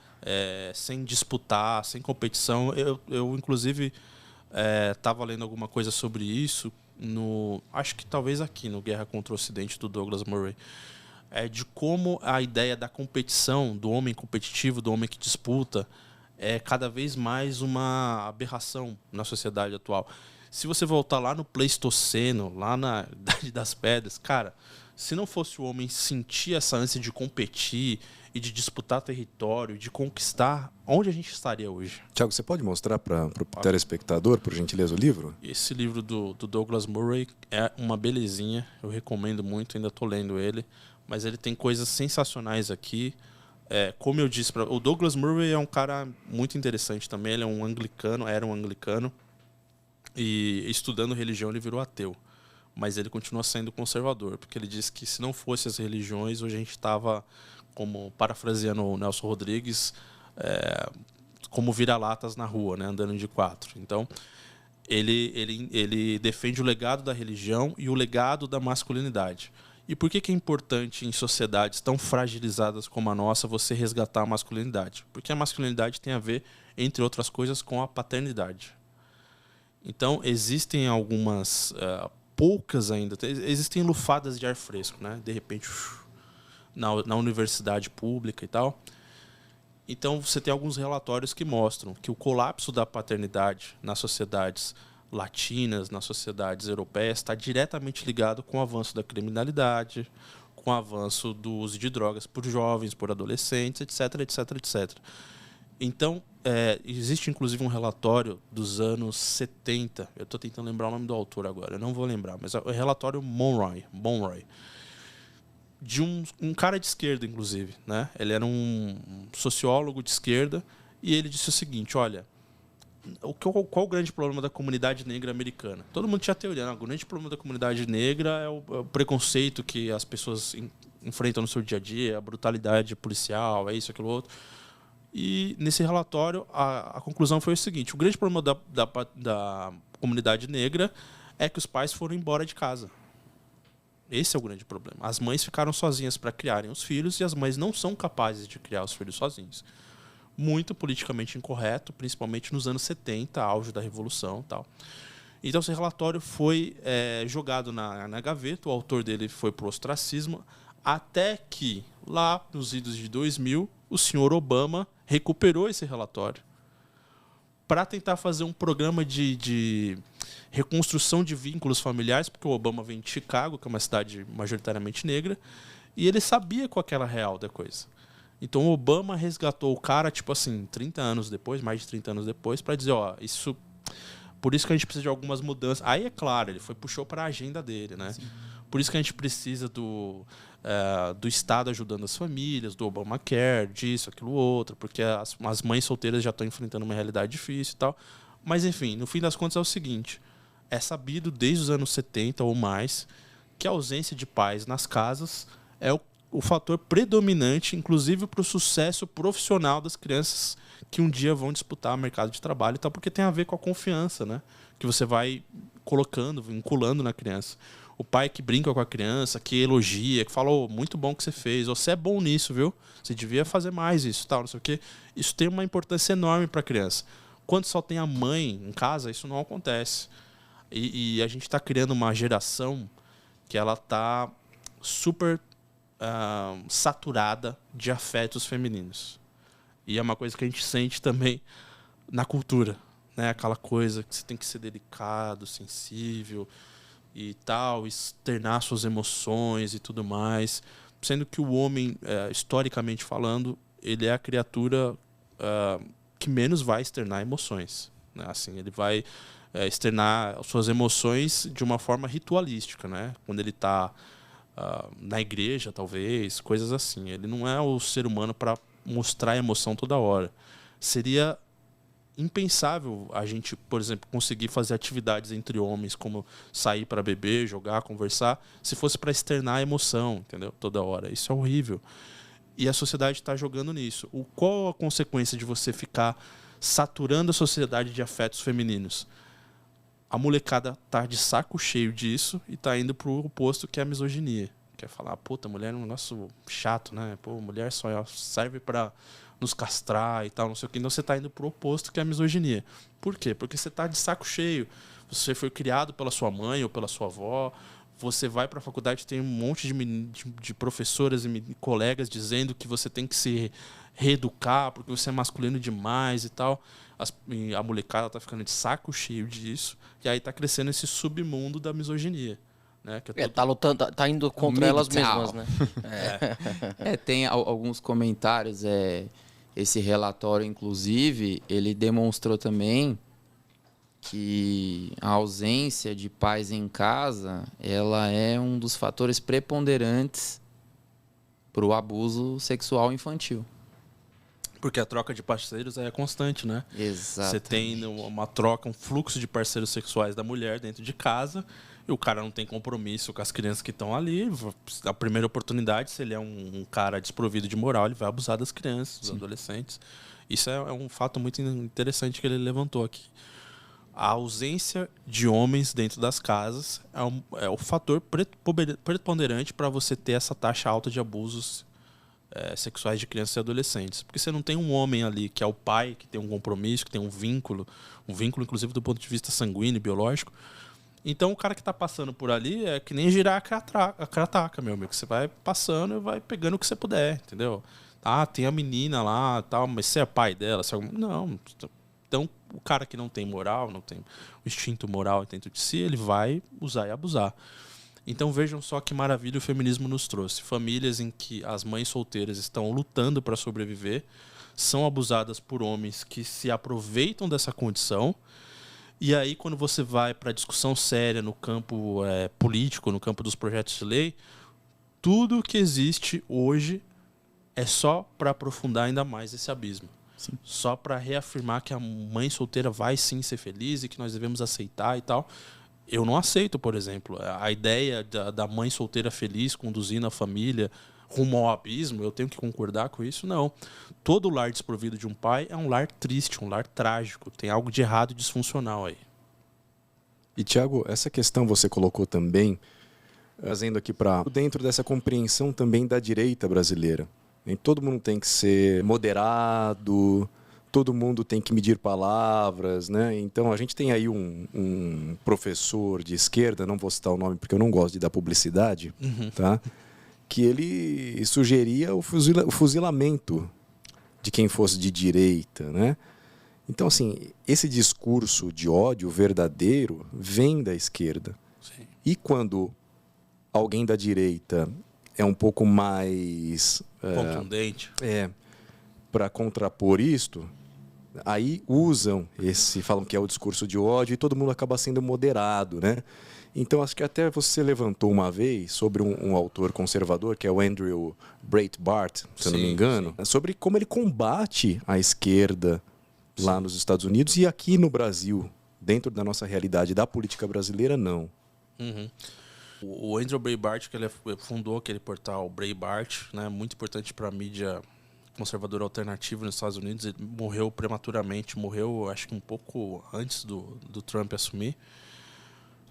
sem disputar, sem competição. Eu inclusive, estava lendo alguma coisa sobre isso, acho que talvez aqui no Guerra contra o Ocidente, do Douglas Murray, de como a ideia da competição, do homem competitivo, do homem que disputa, é cada vez mais uma aberração na sociedade atual. Se você voltar lá no Pleistoceno, lá na Idade das Pedras, cara, se não fosse o homem sentir essa ânsia de competir e de disputar território, de conquistar, onde a gente estaria hoje? Tiago, você pode mostrar para o telespectador, por gentileza, o livro? Esse livro do Douglas Murray é uma belezinha, eu recomendo muito, ainda estou lendo ele, mas ele tem coisas sensacionais aqui. Como eu disse, o Douglas Murray é um cara muito interessante também, ele é era um anglicano, e estudando religião ele virou ateu. Mas ele continua sendo conservador, porque ele diz que se não fosse as religiões, hoje a gente estava, como parafraseando o Nelson Rodrigues, como vira-latas na rua, né, andando de 4. Então, ele defende o legado da religião e o legado da masculinidade. E por que é importante em sociedades tão fragilizadas como a nossa você resgatar a masculinidade? Porque a masculinidade tem a ver, entre outras coisas, com a paternidade. Então, existem algumas... poucas ainda. Existem lufadas de ar fresco, né? De repente, na universidade pública e tal. Então, você tem alguns relatórios que mostram que o colapso da paternidade nas sociedades latinas, nas sociedades europeias, está diretamente ligado com o avanço da criminalidade, com o avanço do uso de drogas por jovens, por adolescentes, etc, etc, etc. Então, existe inclusive um relatório dos anos 70, eu estou tentando lembrar o nome do autor agora, eu não vou lembrar, mas é o relatório Monroy, de um cara de esquerda, inclusive, né? Ele era um sociólogo de esquerda e ele disse o seguinte, olha, qual o grande problema da comunidade negra americana? Todo mundo tinha teoria, né? O grande problema da comunidade negra é o preconceito que as pessoas enfrentam no seu dia a dia, a brutalidade policial, isso, aquilo, outro. E nesse relatório, a conclusão foi o seguinte: o grande problema da comunidade negra é que os pais foram embora de casa. Esse é o grande problema. As mães ficaram sozinhas para criarem os filhos e as mães não são capazes de criar os filhos sozinhos. Muito politicamente incorreto, principalmente nos anos 70, auge da Revolução e tal. Então, esse relatório foi jogado na gaveta, o autor dele foi para o ostracismo, até que, lá nos idos de 2000, o senhor Obama recuperou esse relatório para tentar fazer um programa de reconstrução de vínculos familiares, porque o Obama vem de Chicago, que é uma cidade majoritariamente negra, e ele sabia qual era a real da coisa. Então o Obama resgatou o cara, tipo assim, 30 anos depois, mais de 30 anos depois, para dizer, ó, por isso que a gente precisa de algumas mudanças. Aí, é claro, ele puxou para a agenda dele, né? Sim. Por isso que a gente precisa do Estado ajudando as famílias, do Obamacare, disso, aquilo, outro, porque as mães solteiras já estão enfrentando uma realidade difícil e tal. Mas, enfim, no fim das contas é o seguinte: é sabido desde os anos 70 ou mais que a ausência de pais nas casas é o fator predominante, inclusive para o sucesso profissional das crianças que um dia vão disputar o mercado de trabalho e tal, porque tem a ver com a confiança, né, que você vai colocando, vinculando na criança. O pai que brinca com a criança, que elogia, que fala, oh, muito bom que você fez, você é bom nisso, viu? Você devia fazer mais isso, tal, não sei o quê. Isso tem uma importância enorme para a criança. Quando só tem a mãe em casa, isso não acontece. E a gente está criando uma geração que ela está super saturada de afetos femininos. E é uma coisa que a gente sente também na cultura, né? Aquela coisa que você tem que ser delicado, sensível e tal, externar suas emoções e tudo mais, sendo que o homem, historicamente falando, ele é a criatura que menos vai externar emoções, né? Assim, ele vai externar suas emoções de uma forma ritualística, né? Quando ele está na igreja, talvez, coisas assim. Ele não é o ser humano para mostrar emoção toda hora. Seria impensável a gente, por exemplo, conseguir fazer atividades entre homens, como sair para beber, jogar, conversar, se fosse para externar a emoção, entendeu? Toda hora. Isso é horrível. E a sociedade está jogando nisso. Qual a consequência de você ficar saturando a sociedade de afetos femininos? A molecada tá de saco cheio disso e tá indo pro oposto, que é a misoginia. Quer falar, puta, mulher é um negócio chato, né? Pô, mulher só serve para nos castrar e tal, não sei o que. Então você tá indo pro oposto, que é a misoginia. Por quê? Porque você tá de saco cheio. Você foi criado pela sua mãe ou pela sua avó. Você vai para a faculdade, tem um monte de professoras e colegas dizendo que você tem que se reeducar porque você é masculino demais e tal. A molecada tá ficando de saco cheio disso. E aí tá crescendo esse submundo da misoginia. Né? Que tá lutando, tá indo contra elas mesmas, né? Tem alguns comentários. Esse relatório, inclusive, ele demonstrou também que a ausência de pais em casa, ela é um dos fatores preponderantes para o abuso sexual infantil. Porque a troca de parceiros é constante, né? Exato. Você tem uma troca, um fluxo de parceiros sexuais da mulher dentro de casa e o cara não tem compromisso com as crianças que estão ali. A primeira oportunidade, se ele é um cara desprovido de moral, ele vai abusar das crianças, dos adolescentes. Isso é um fato muito interessante que ele levantou aqui. A ausência de homens dentro das casas é o fator preponderante para você ter essa taxa alta de abusos sexuais de crianças e adolescentes. Porque você não tem um homem ali que é o pai, que tem um compromisso, que tem um vínculo inclusive do ponto de vista sanguíneo, biológico. Então o cara que está passando por ali é que nem girar a crataca, meu amigo. Você vai passando e vai pegando o que você puder, entendeu? Tem a menina lá, tal, mas você é pai dela? Não. Então, o cara que não tem moral, não tem o instinto moral dentro de si, ele vai usar e abusar. Então, vejam só que maravilha o feminismo nos trouxe. Famílias em que as mães solteiras estão lutando para sobreviver, são abusadas por homens que se aproveitam dessa condição. E aí, quando você vai para a discussão séria no campo político, no campo dos projetos de lei, tudo que existe hoje é só para aprofundar ainda mais esse abismo. Sim. Só para reafirmar que a mãe solteira vai sim ser feliz e que nós devemos aceitar e tal. Eu não aceito, por exemplo, a ideia da mãe solteira feliz conduzindo a família, rumo ao abismo, eu tenho que concordar com isso? Não. Todo lar desprovido de um pai é um lar triste, um lar trágico. Tem algo de errado e disfuncional aí. E, Tiago, essa questão você colocou também, trazendo aqui para dentro dessa compreensão também da direita brasileira. Todo mundo tem que ser moderado, todo mundo tem que medir palavras, né? Então, a gente tem aí um professor de esquerda, não vou citar o nome porque eu não gosto de dar publicidade, tá? Que ele sugeria o fuzilamento de quem fosse de direita, né? Então, assim, esse discurso de ódio verdadeiro vem da esquerda. Sim. E quando alguém da direita é um pouco mais... contundente. Para contrapor isto, aí falam que é o discurso de ódio e todo mundo acaba sendo moderado, né? Então, acho que até você levantou uma vez sobre um autor conservador, que é o Andrew Breitbart, se eu não me engano, sobre como ele combate a esquerda lá nos Estados Unidos e aqui no Brasil, dentro da nossa realidade da política brasileira, não. O Andrew Breitbart, que ele fundou aquele portal Breitbart, né, muito importante para a mídia conservadora alternativa nos Estados Unidos. Ele morreu prematuramente, morreu acho que um pouco antes do Trump assumir.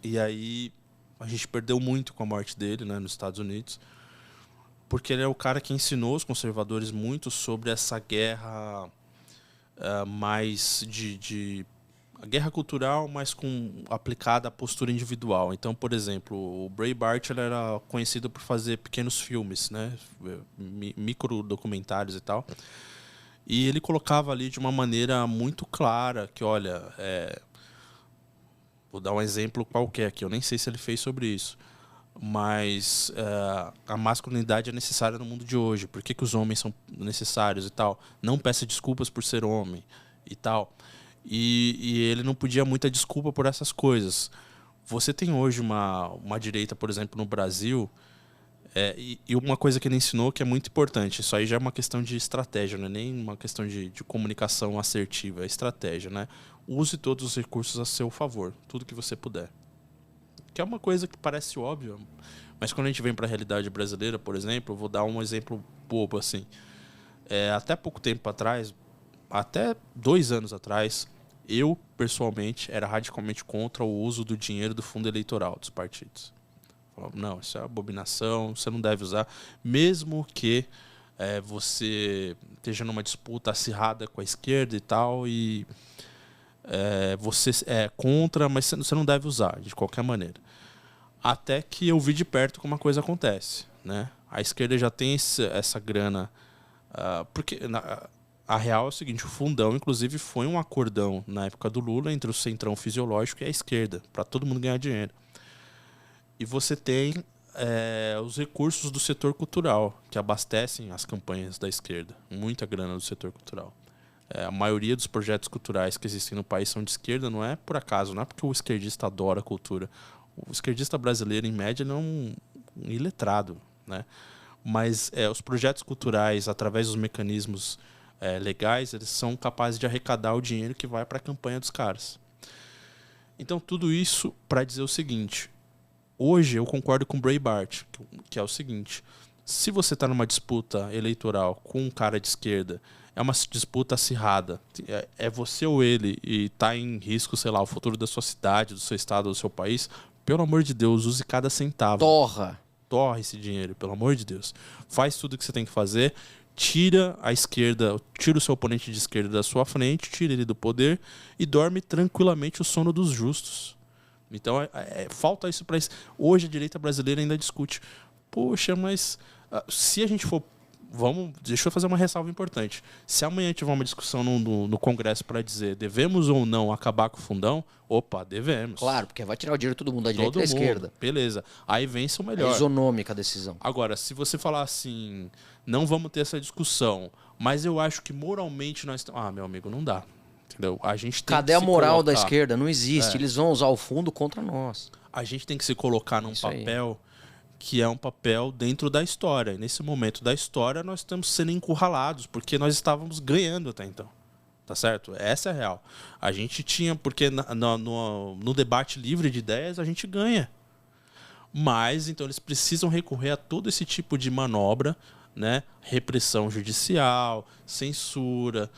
E aí a gente perdeu muito com a morte dele, né, nos Estados Unidos, porque ele é o cara que ensinou os conservadores muito sobre essa guerra mais a guerra cultural, mas aplicada à postura individual. Então, por exemplo, o Breitbart ele era conhecido por fazer pequenos filmes, né, micro documentários e tal. E ele colocava ali de uma maneira muito clara que, olha, vou dar um exemplo qualquer aqui, eu nem sei se ele fez sobre isso, mas a masculinidade é necessária no mundo de hoje. Por que os homens são necessários e tal? Não peça desculpas por ser homem e tal. E ele não podia muita desculpa por essas coisas. Você tem hoje uma direita, por exemplo, no Brasil, e uma coisa que ele ensinou que é muito importante, isso aí já é uma questão de estratégia, não é nem uma questão de comunicação assertiva, é estratégia, né? Use todos os recursos a seu favor, tudo que você puder. Que é uma coisa que parece óbvia, mas quando a gente vem para a realidade brasileira, por exemplo, eu vou dar um exemplo bobo assim. Até pouco tempo atrás, até 2 anos atrás, eu, pessoalmente, era radicalmente contra o uso do dinheiro do fundo eleitoral dos partidos. Falava, não, isso é abominação, você não deve usar, mesmo que você esteja numa disputa acirrada com a esquerda e tal, e você é contra, mas você não deve usar, de qualquer maneira. Até que eu vi de perto como a coisa acontece, né? A esquerda já tem essa grana, porque... A real é o seguinte, o fundão, inclusive, foi um acordão na época do Lula entre o centrão fisiológico e a esquerda, para todo mundo ganhar dinheiro. E você tem os recursos do setor cultural, que abastecem as campanhas da esquerda. Muita grana do setor cultural. A maioria dos projetos culturais que existem no país são de esquerda, não é por acaso, não é porque o esquerdista adora a cultura. O esquerdista brasileiro, em média, ele é um iletrado, né? Mas os projetos culturais, através dos mecanismos legais, eles são capazes de arrecadar o dinheiro que vai para a campanha dos caras. Então, tudo isso para dizer o seguinte: hoje eu concordo com o Breitbart, que é o seguinte: se você está numa disputa eleitoral com um cara de esquerda, é uma disputa acirrada, é você ou ele, e está em risco, sei lá, o futuro da sua cidade, do seu estado, do seu país, pelo amor de Deus, use cada centavo. Torra esse dinheiro, pelo amor de Deus. Faz tudo o que você tem que fazer. Tira a esquerda, tira o seu oponente de esquerda da sua frente, tira ele do poder e dorme tranquilamente o sono dos justos. Então, falta isso para isso. Hoje a direita brasileira ainda discute. Poxa, mas se a gente for... deixa eu fazer uma ressalva importante. Se amanhã tiver uma discussão no Congresso para dizer devemos ou não acabar com o fundão, opa, devemos. Claro, porque vai tirar o dinheiro de todo mundo, da direita e da esquerda. Beleza. Aí vence o melhor. É isonômica a decisão. Agora, se você falar assim, não vamos ter essa discussão, mas eu acho que moralmente nós... meu amigo, não dá. Entendeu? A gente tem Cadê a moral da esquerda? Não existe. Eles vão usar o fundo contra nós. A gente tem que se colocar num papel que é um papel dentro da história. E nesse momento da história, nós estamos sendo encurralados, porque nós estávamos ganhando até então. Tá certo? Essa é a real. A gente tinha... Porque no debate livre de ideias, a gente ganha. Mas, então, eles precisam recorrer a todo esse tipo de manobra, né? Repressão judicial, censura,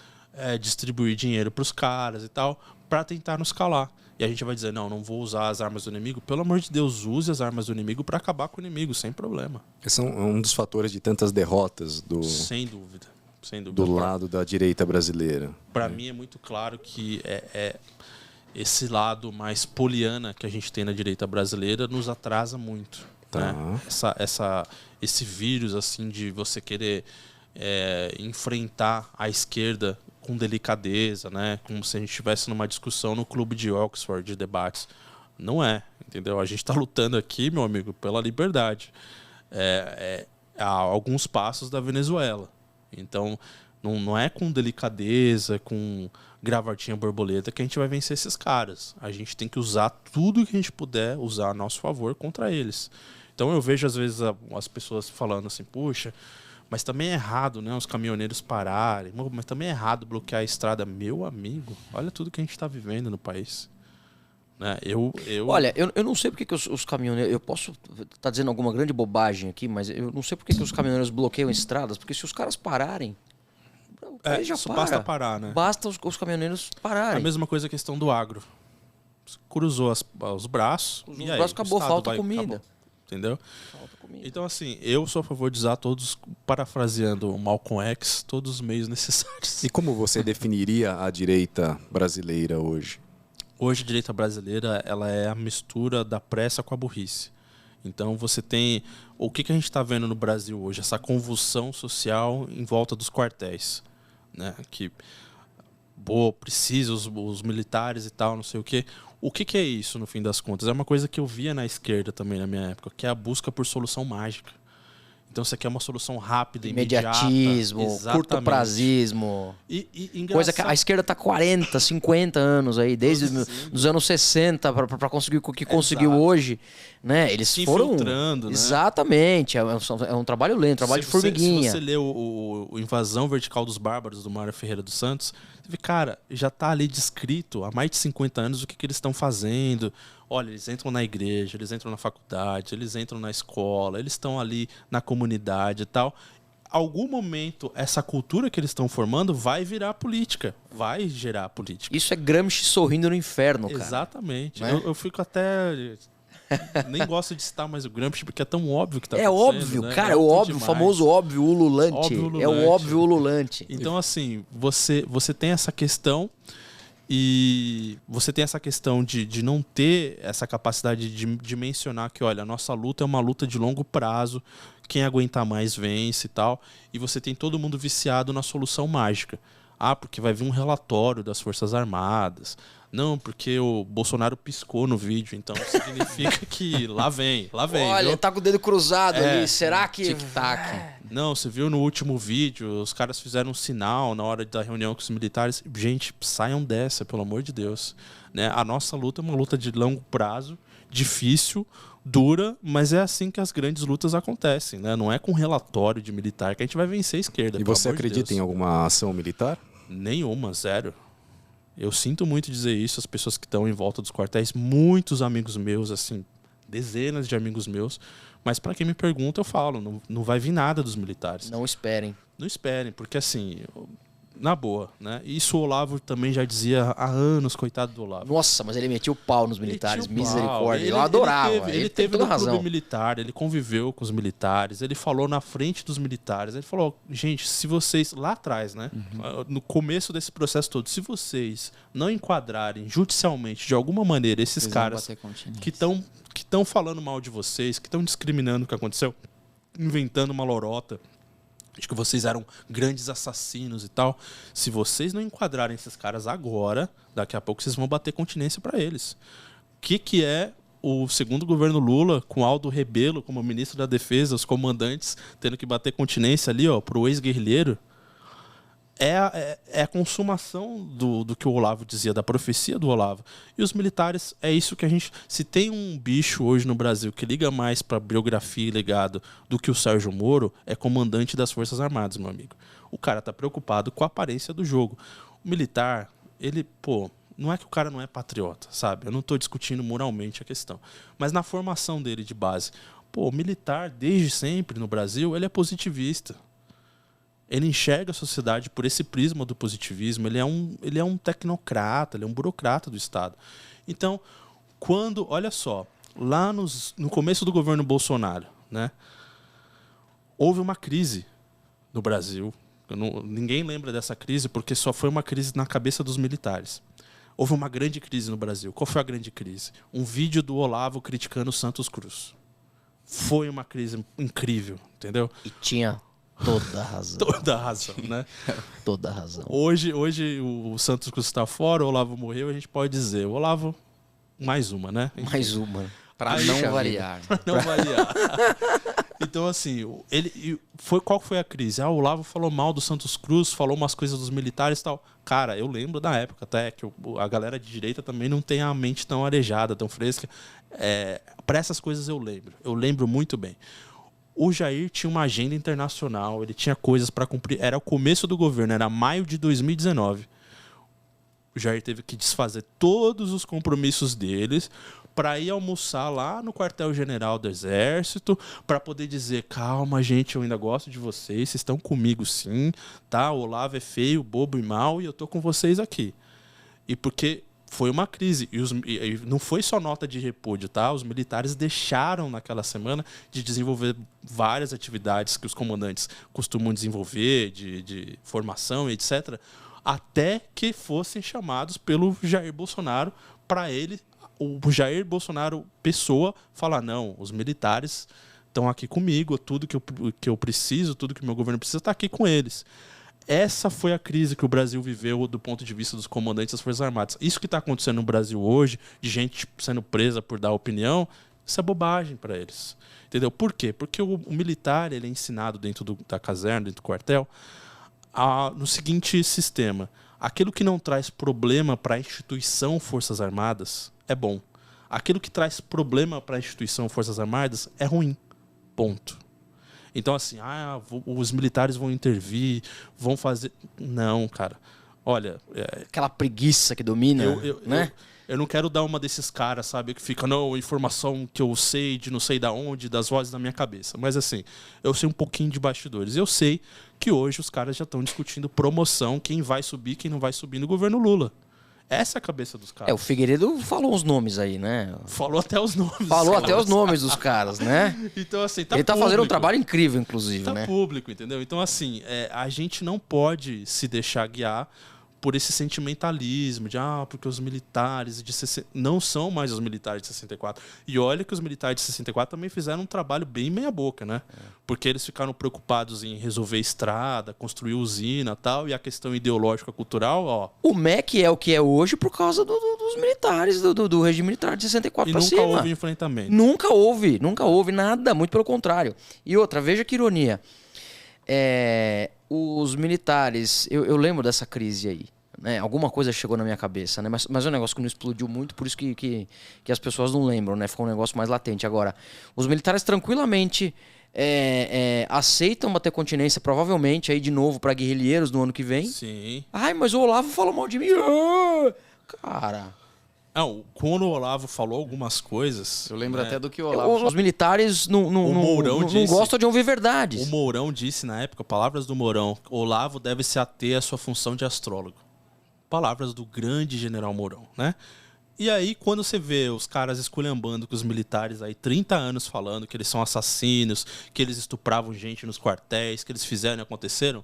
distribuir dinheiro para os caras e tal, para tentar nos calar. E a gente vai dizer, não vou usar as armas do inimigo. Pelo amor de Deus, use as armas do inimigo para acabar com o inimigo, sem problema. Esse é um dos fatores de tantas derrotas Sem dúvida. do lado da direita brasileira. Para mim é muito claro que esse lado mais poliana que a gente tem na direita brasileira nos atrasa muito. Tá. Né? Esse vírus assim de você querer enfrentar a esquerda com delicadeza, né? Como se a gente estivesse numa discussão no clube de Oxford de debates. Não é, entendeu? A gente está lutando aqui, meu amigo, pela liberdade. Há alguns passos da Venezuela. Então, não é com delicadeza, com gravatinha borboleta que a gente vai vencer esses caras. A gente tem que usar tudo que a gente puder usar a nosso favor contra eles. Então eu vejo às vezes as pessoas falando assim, puxa, mas também é errado, né, os caminhoneiros pararem, mas também é errado bloquear a estrada. Meu amigo, olha tudo que a gente está vivendo no país. Né? Olha, eu não sei porque que os caminhoneiros... Eu posso estar dizendo alguma grande bobagem aqui, mas eu não sei porque que os caminhoneiros bloqueiam estradas, porque se os caras pararem, o país já para. Basta parar, né? Basta os caminhoneiros pararem. A mesma coisa a questão do agro. Cruzou os braços. Cruzou os braços, acabou, falta comida. Acabou, entendeu? Falta comida. Então, assim, eu sou a favor de usar todos, parafraseando o Malcolm X, todos os meios necessários. E como você definiria a direita brasileira hoje? Hoje a direita brasileira ela é a mistura da pressa com a burrice. Então você tem... O que a gente está vendo no Brasil hoje? Essa convulsão social em volta dos quartéis. Né? Que precisa os militares e tal, não sei o quê. O que é isso, no fim das contas? É uma coisa que eu via na esquerda também na minha época, que é a busca por solução mágica. Então você quer uma solução rápida, imediatismo, imediata. Curtoprazismo. Coisa que a esquerda está 40, 50 anos aí, desde os anos 60 para conseguir o que conseguiu hoje. Né? Eles foram infiltrando, né? Exatamente, é um trabalho lento, trabalho de formiguinha. Se você lê o Invasão Vertical dos Bárbaros, do Mário Ferreira dos Santos, você vê, cara, já está ali descrito há mais de 50 anos o que eles estão fazendo. Olha, eles entram na igreja, eles entram na faculdade, eles entram na escola, eles estão ali na comunidade e tal. Algum momento, essa cultura que eles estão formando vai virar política, vai gerar política. Isso é Gramsci sorrindo no inferno, cara. Exatamente. Né? Eu fico até... Nem gosto de citar mais o Gramsci, porque é tão óbvio que tá acontecendo. Óbvio, né? cara, é o óbvio, o famoso óbvio ululante. É o óbvio ululante. Então, assim, você tem essa questão... E você tem essa questão de não ter essa capacidade de mencionar que, olha, a nossa luta é uma luta de longo prazo, quem aguentar mais vence e tal. E você tem todo mundo viciado na solução mágica. Ah, porque vai vir um relatório das Forças Armadas. Não, porque o Bolsonaro piscou no vídeo, então significa que lá vem. Olha, tá com o dedo cruzado ali, será que... Tic-tac. Não, você viu no último vídeo, os caras fizeram um sinal na hora da reunião com os militares. Gente, saiam dessa, pelo amor de Deus. Né? A nossa luta é uma luta de longo prazo, difícil, dura, mas é assim que as grandes lutas acontecem. Né? Não é com relatório de militar que a gente vai vencer a esquerda. E você acredita em alguma ação militar? Nenhuma, zero. Eu sinto muito dizer isso, as pessoas que estão em volta dos quartéis, muitos amigos meus, assim, dezenas de amigos meus, mas para quem me pergunta eu falo, não vai vir nada dos militares. Não esperem. Não esperem, porque assim, na boa, né? Isso o Olavo também já dizia há anos, coitado do Olavo. Nossa, mas ele metia o pau nos militares, misericórdia. Eu adorava. Ele teve no clube militar, ele conviveu com os militares, ele falou na frente dos militares, ele falou, gente, se vocês, lá atrás, né? No começo desse processo todo, se vocês não enquadrarem judicialmente, de alguma maneira, esses caras que estão falando mal de vocês, que estão discriminando o que aconteceu, inventando uma lorota, de que vocês eram grandes assassinos e tal. Se vocês não enquadrarem esses caras agora, daqui a pouco vocês vão bater continência para eles. O que é o segundo governo Lula, com Aldo Rebelo como ministro da Defesa, os comandantes tendo que bater continência ali, ó, pro ex-guerrilheiro? É a consumação do que o Olavo dizia, da profecia do Olavo. E os militares, é isso que a gente... Se tem um bicho hoje no Brasil que liga mais para biografia e legado do que o Sérgio Moro, é comandante das Forças Armadas, meu amigo. O cara tá preocupado com a aparência do jogo. O militar, ele Não é que o cara não é patriota, sabe? Eu não estou discutindo moralmente a questão. Mas na formação dele de base. Pô, o militar, desde sempre no Brasil, ele é positivista. Ele enxerga a sociedade por esse prisma do positivismo. Ele é um tecnocrata, ele é um burocrata do Estado. Então, olha só, lá no começo do governo Bolsonaro, né, houve uma crise no Brasil. Ninguém lembra dessa crise porque só foi uma crise na cabeça dos militares. Houve uma grande crise no Brasil. Qual foi a grande crise? Um vídeo do Olavo criticando o Santos Cruz. Foi uma crise incrível, entendeu? E tinha toda a razão. Toda a razão, né? Toda a razão. Hoje o Santos Cruz está fora, o Olavo morreu, a gente pode dizer, o Olavo, mais uma, né? Mais uma. Pra Puxa não vida. variar. Pra não variar. Então, assim, qual foi a crise? O Olavo falou mal do Santos Cruz, falou umas coisas dos militares e tal. Cara, eu lembro da época até que a galera de direita também não tem a mente tão arejada, tão fresca. Para essas coisas eu lembro. Eu lembro muito bem. O Jair tinha uma agenda internacional, ele tinha coisas para cumprir. Era o começo do governo, era maio de 2019. O Jair teve que desfazer todos os compromissos deles para ir almoçar lá no quartel-general do Exército, para poder dizer, calma, gente, eu ainda gosto de vocês, vocês estão comigo sim, tá? O Olavo é feio, bobo e mau, e eu tô com vocês aqui. E porque foi uma crise, e não foi só nota de repúdio, tá? Os militares deixaram naquela semana de desenvolver várias atividades que os comandantes costumam desenvolver, de formação, etc., até que fossem chamados pelo Jair Bolsonaro para ele, o Jair Bolsonaro, pessoa, falar, não, os militares estão aqui comigo, tudo que eu preciso, tudo que o meu governo precisa está aqui com eles. Essa foi a crise que o Brasil viveu do ponto de vista dos comandantes das Forças Armadas. Isso que está acontecendo no Brasil hoje, de gente sendo presa por dar opinião, isso é bobagem para eles. Entendeu? Por quê? Porque o militar ele é ensinado dentro da caserna, dentro do quartel, no seguinte sistema. Aquilo que não traz problema para a instituição Forças Armadas é bom. Aquilo que traz problema para a instituição Forças Armadas é ruim. Ponto. Então, assim, os militares vão intervir, vão fazer... Não, cara. Olha... Aquela preguiça que domina, né? Eu não quero dar uma desses caras, sabe, que fica, não, informação que eu sei de não sei da onde, das vozes da minha cabeça. Mas, assim, eu sei um pouquinho de bastidores. Eu sei que hoje os caras já estão discutindo promoção, quem vai subir, quem não vai subir no governo Lula. Essa é a cabeça dos caras. O Figueiredo falou os nomes aí, né? Falou até os nomes. Falou até os nomes dos caras, né? Então, assim, ele tá fazendo um trabalho incrível, inclusive, tá né? Público, entendeu? Então, assim, a gente não pode se deixar guiar por esse sentimentalismo de porque os militares não são mais os militares de 64. E olha que os militares de 64 também fizeram um trabalho bem meia boca, né? Porque eles ficaram preocupados em resolver estrada, construir usina e tal, e a questão ideológica cultural, O MEC é o que é hoje por causa dos militares, do regime militar de 64 pra cima. E nunca houve enfrentamento. Nunca houve nada, muito pelo contrário. E outra, veja que ironia. Os militares, eu lembro dessa crise aí, né? Alguma coisa chegou na minha cabeça, né? Mas é um negócio que não explodiu muito, por isso que as pessoas não lembram, né? Ficou um negócio mais latente. Agora, os militares tranquilamente aceitam bater continência, provavelmente, aí de novo para guerrilheiros no ano que vem. Sim. Mas o Olavo falou mal de mim. Cara... Quando o Olavo falou algumas coisas... Eu lembro até do que o Olavo... Os militares não gostam de ouvir verdades. O Mourão disse na época, palavras do Mourão, Olavo deve se ater à sua função de astrólogo. Palavras do grande general Mourão, né? E aí, quando você vê os caras esculhambando com os militares aí 30 anos falando que eles são assassinos, que eles estupravam gente nos quartéis, que eles fizeram e aconteceram,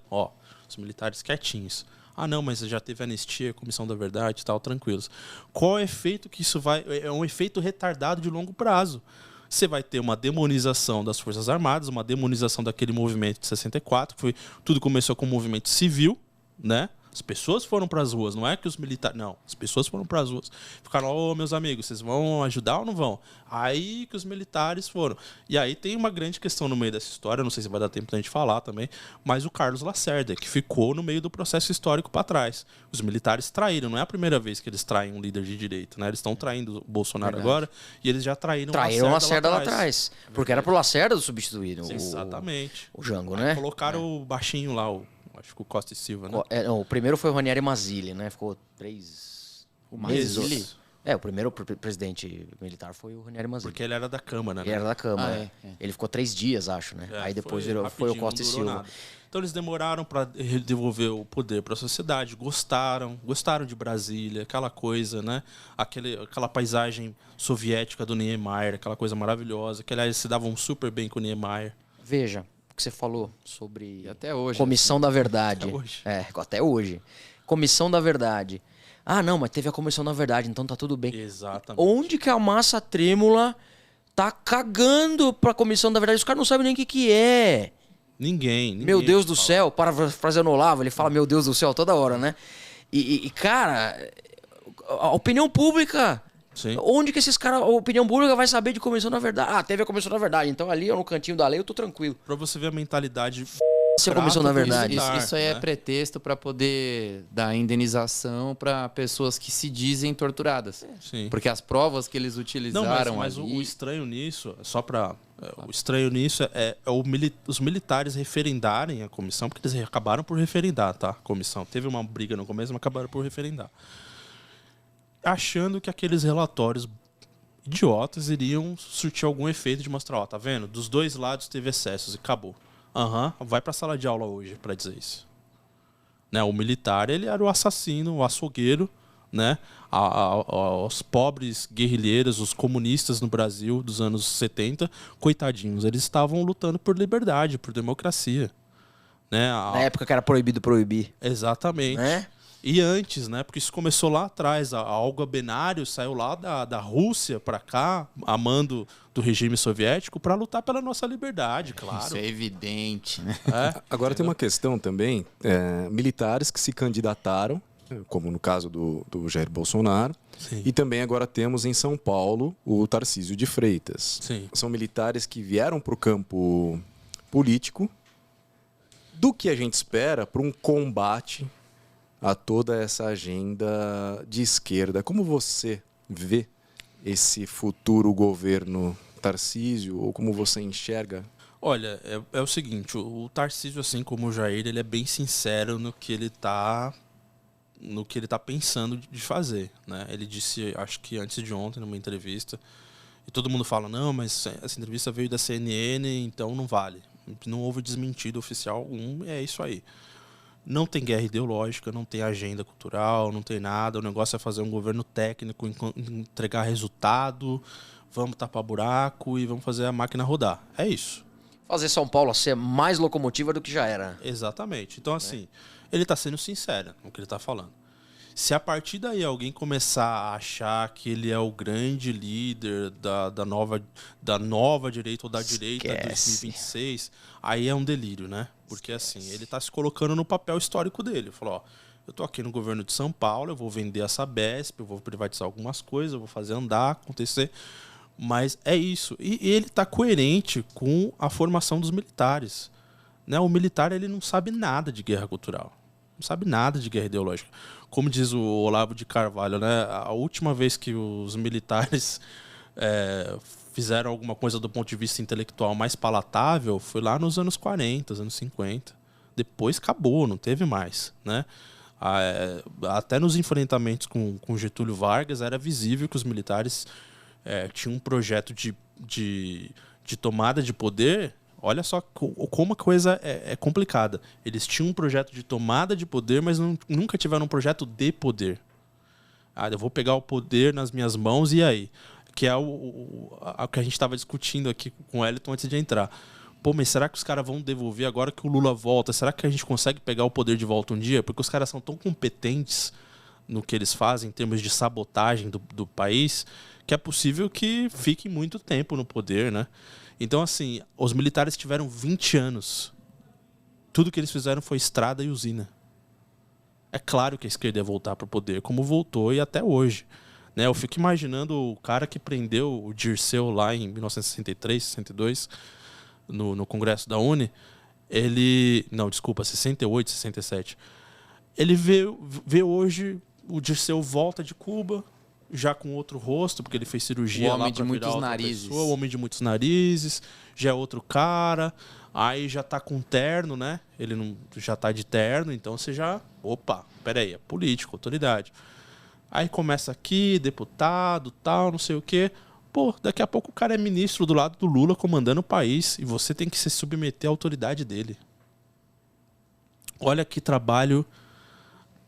os militares quietinhos. Não, mas já teve anistia, comissão da verdade e tal, tranquilos. Qual é o efeito que isso vai... É um efeito retardado de longo prazo. Você vai ter uma demonização das Forças Armadas, uma demonização daquele movimento de 64, tudo começou com um movimento civil, né? As pessoas foram para as ruas, não é que os militares... Não, as pessoas foram para as ruas. Ficaram, meus amigos, vocês vão ajudar ou não vão? Aí que os militares foram. E aí tem uma grande questão no meio dessa história, não sei se vai dar tempo da gente falar também, mas o Carlos Lacerda, que ficou no meio do processo histórico para trás. Os militares traíram, não é a primeira vez que eles traem um líder de direita, né? Eles estão traindo o Bolsonaro agora, e eles já traíram o Lacerda lá atrás. Porque era pro Lacerda substituir exatamente. O Jango, né? Colocaram o baixinho lá, acho que o Costa e Silva, né? O primeiro foi o Ranieri Mazzilli, né? Ficou 3... O Mazzilli? O primeiro presidente militar foi o Ranieri Mazzilli. Porque ele era da Câmara, né? Ele era da Câmara. Ah, é. Ele ficou 3 dias, acho, né? Aí depois foi o Costa e não durou Silva. nada. Então eles demoraram para devolver o poder para a sociedade, gostaram de Brasília, aquela coisa, né? Aquela paisagem soviética do Niemeyer, aquela coisa maravilhosa, que aliás se davam super bem com o Niemeyer. Veja o que você falou sobre E até hoje. Comissão da Verdade. Até hoje. Até hoje. Comissão da Verdade. Ah, não, mas teve a Comissão da Verdade, então tá tudo bem. Exatamente. Onde que a massa trêmula tá cagando pra Comissão da Verdade? Os caras não sabem nem o que é. Ninguém Meu Deus do fala. céu, parafraseando o Olavo, ele fala meu Deus do céu toda hora, né? E cara, a opinião pública... Sim. Onde que esses caras, a opinião pública vai saber de Comissão da Verdade? Ah, teve a Comissão da Verdade, então ali no cantinho da lei eu tô tranquilo. Pra você ver a mentalidade... Se a Comissão da Verdade. Isso aí é né? pretexto para poder dar indenização para pessoas que se dizem torturadas. Sim. Porque as provas que eles utilizaram Não, mas ali... o estranho nisso, o estranho nisso os militares referendarem a comissão, porque eles acabaram por referendar, tá? A comissão. Teve uma briga no começo, mas acabaram por referendar. Achando que aqueles relatórios idiotas iriam surtir algum efeito de mostrar, ó, tá vendo? Dos dois lados teve excessos e acabou. Vai pra sala de aula hoje pra dizer isso. Né? O militar, ele era o assassino, o açougueiro, né? Os pobres guerrilheiros, os comunistas no Brasil dos anos 70, coitadinhos, eles estavam lutando por liberdade, por democracia. Né? Na época que era proibido proibir. Exatamente. Né? E antes, né? Porque isso começou lá atrás. A Olga Benário saiu lá da Rússia para cá, a mando do regime soviético, para lutar pela nossa liberdade, claro. Isso é evidente, né? Agora tem uma questão também, militares que se candidataram, como no caso do Jair Bolsonaro, Sim. e também agora temos em São Paulo o Tarcísio de Freitas. Sim. São militares que vieram para o campo político, do que a gente espera para um combate a toda essa agenda de esquerda. Como você vê esse futuro governo Tarcísio, ou como você enxerga? Olha, é o seguinte, o Tarcísio, assim como o Jair, ele é bem sincero no que ele tá pensando de fazer, né? Ele disse, acho que antes de ontem, numa entrevista, e todo mundo fala, não, mas essa entrevista veio da CNN, então não vale. Não houve desmentido oficial algum, é isso aí. Não tem guerra ideológica, não tem agenda cultural, não tem nada. O negócio é fazer um governo técnico, entregar resultado, vamos tapar buraco e vamos fazer a máquina rodar. É isso. Fazer São Paulo ser mais locomotiva do que já era. Exatamente. Então, assim, ele está sendo sincero no que ele está falando. Se a partir daí alguém começar a achar que ele é o grande líder da nova direita ou da direita de 2026, aí é um delírio, né? Porque assim, ele está se colocando no papel histórico dele. Falou, ó, eu tô aqui no governo de São Paulo, eu vou vender a Sabesp, eu vou privatizar algumas coisas, eu vou fazer andar, acontecer. Mas é isso. E ele está coerente com a formação dos militares. Né? O militar, ele não sabe nada de guerra cultural. Não sabe nada de guerra ideológica. Como diz o Olavo de Carvalho, né? A última vez que os militares fizeram alguma coisa do ponto de vista intelectual mais palatável foi lá nos anos 40, anos 50. Depois acabou, não teve mais. Né? Até nos enfrentamentos com Getúlio Vargas era visível que os militares tinham um projeto de tomada de poder. Olha só como a coisa é complicada. Eles tinham um projeto de tomada de poder, mas nunca tiveram um projeto de poder. Eu vou pegar o poder nas minhas mãos e aí? Que é o que a gente estava discutindo aqui com o Elton antes de entrar. Pô, mas será que os caras vão devolver agora que o Lula volta? Será que a gente consegue pegar o poder de volta um dia? Porque os caras são tão competentes no que eles fazem em termos de sabotagem do país que é possível que fiquem muito tempo no poder, né? Então, assim, os militares tiveram 20 anos. Tudo que eles fizeram foi estrada e usina. É claro que a esquerda ia voltar para o poder, como voltou e até hoje. Né? Eu fico imaginando o cara que prendeu o Dirceu lá em 1963, 62, no Congresso da UNE. 68, 67. Ele vê hoje o Dirceu volta de Cuba, já com outro rosto, porque ele fez cirurgia lá para virar outra pessoa, o homem de muitos narizes, já é outro cara, aí já tá com terno, né? Ele não já tá de terno, então você já, opa, peraí, é político, autoridade. Aí começa aqui, deputado, tal, não sei o quê. Pô, daqui a pouco o cara é ministro do lado do Lula comandando o país e você tem que se submeter à autoridade dele. Olha que trabalho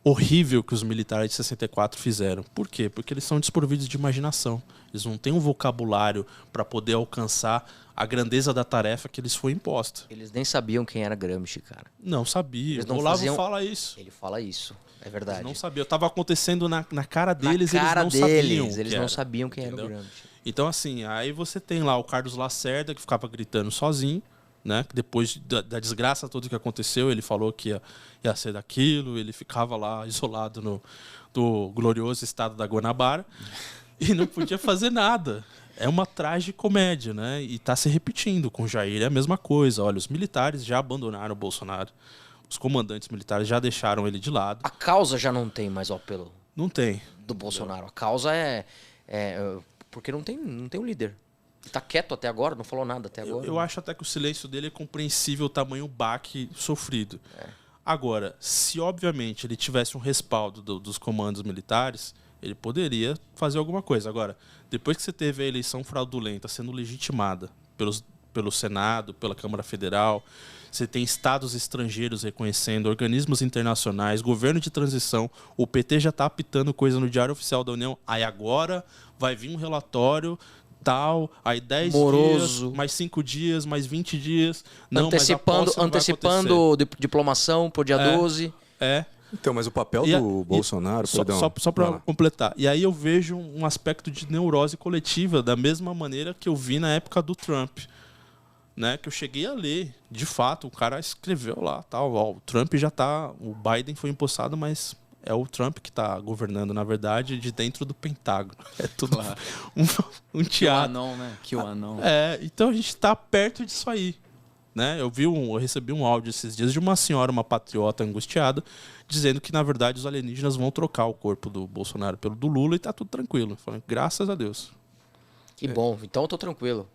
horrível que os militares de 64 fizeram. Por quê? Porque eles são desprovidos de imaginação. Eles não têm um vocabulário para poder alcançar a grandeza da tarefa que lhes foi imposta. Eles nem sabiam quem era Gramsci, cara. Não sabia. Eles não O Olavo faziam- fala isso. Ele fala isso. É verdade. Eles não sabiam. Estava acontecendo na cara deles, Na cara eles não sabiam. deles, que eles não era. sabiam quem Entendeu? era o Gramsci. Então, assim, aí você tem lá o Carlos Lacerda, que ficava gritando sozinho, né? Depois da desgraça toda que aconteceu, ele falou que ia ser daquilo, ele ficava lá isolado do glorioso estado da Guanabara e não podia fazer nada. É uma tragicomédia, né? E está se repetindo. Com o Jair é a mesma coisa. Olha, os militares já abandonaram o Bolsonaro, os comandantes militares já deixaram ele de lado. A causa já não tem mais o apelo Não tem. do Bolsonaro. A causa é porque não tem um líder. Ele tá quieto até agora, não falou nada até agora. Eu acho até que o silêncio dele é compreensível o tamanho baque sofrido. Agora, se obviamente ele tivesse um respaldo dos comandos militares, ele poderia fazer alguma coisa. Agora, depois que você teve a eleição fraudulenta sendo legitimada pelo Senado, pela Câmara Federal, você tem estados estrangeiros reconhecendo, organismos internacionais, governo de transição, o PT já está apitando coisa no Diário Oficial da União, aí agora vai vir um relatório tal, aí 10 Moroso. dias, mais 5 dias, mais 20 dias. Não, antecipando mas a posse não vai acontecer. diplomação pro dia 12. Então, mas o papel do Bolsonaro... Só para completar. E aí eu vejo um aspecto de neurose coletiva, da mesma maneira que eu vi na época do Trump. Né, que eu cheguei a ler. De fato, o cara escreveu lá, tal, ó, o Trump já tá... O Biden foi empossado, mas é o Trump que está governando, na verdade, de dentro do Pentágono. É tudo um teatro. QAnon, né? QAnon. Então a gente está perto disso aí. Né? Eu recebi um áudio esses dias de uma senhora, uma patriota angustiada, dizendo que, na verdade, os alienígenas vão trocar o corpo do Bolsonaro pelo do Lula e tá tudo tranquilo. Falei, graças a Deus. Que bom, então eu tô tranquilo.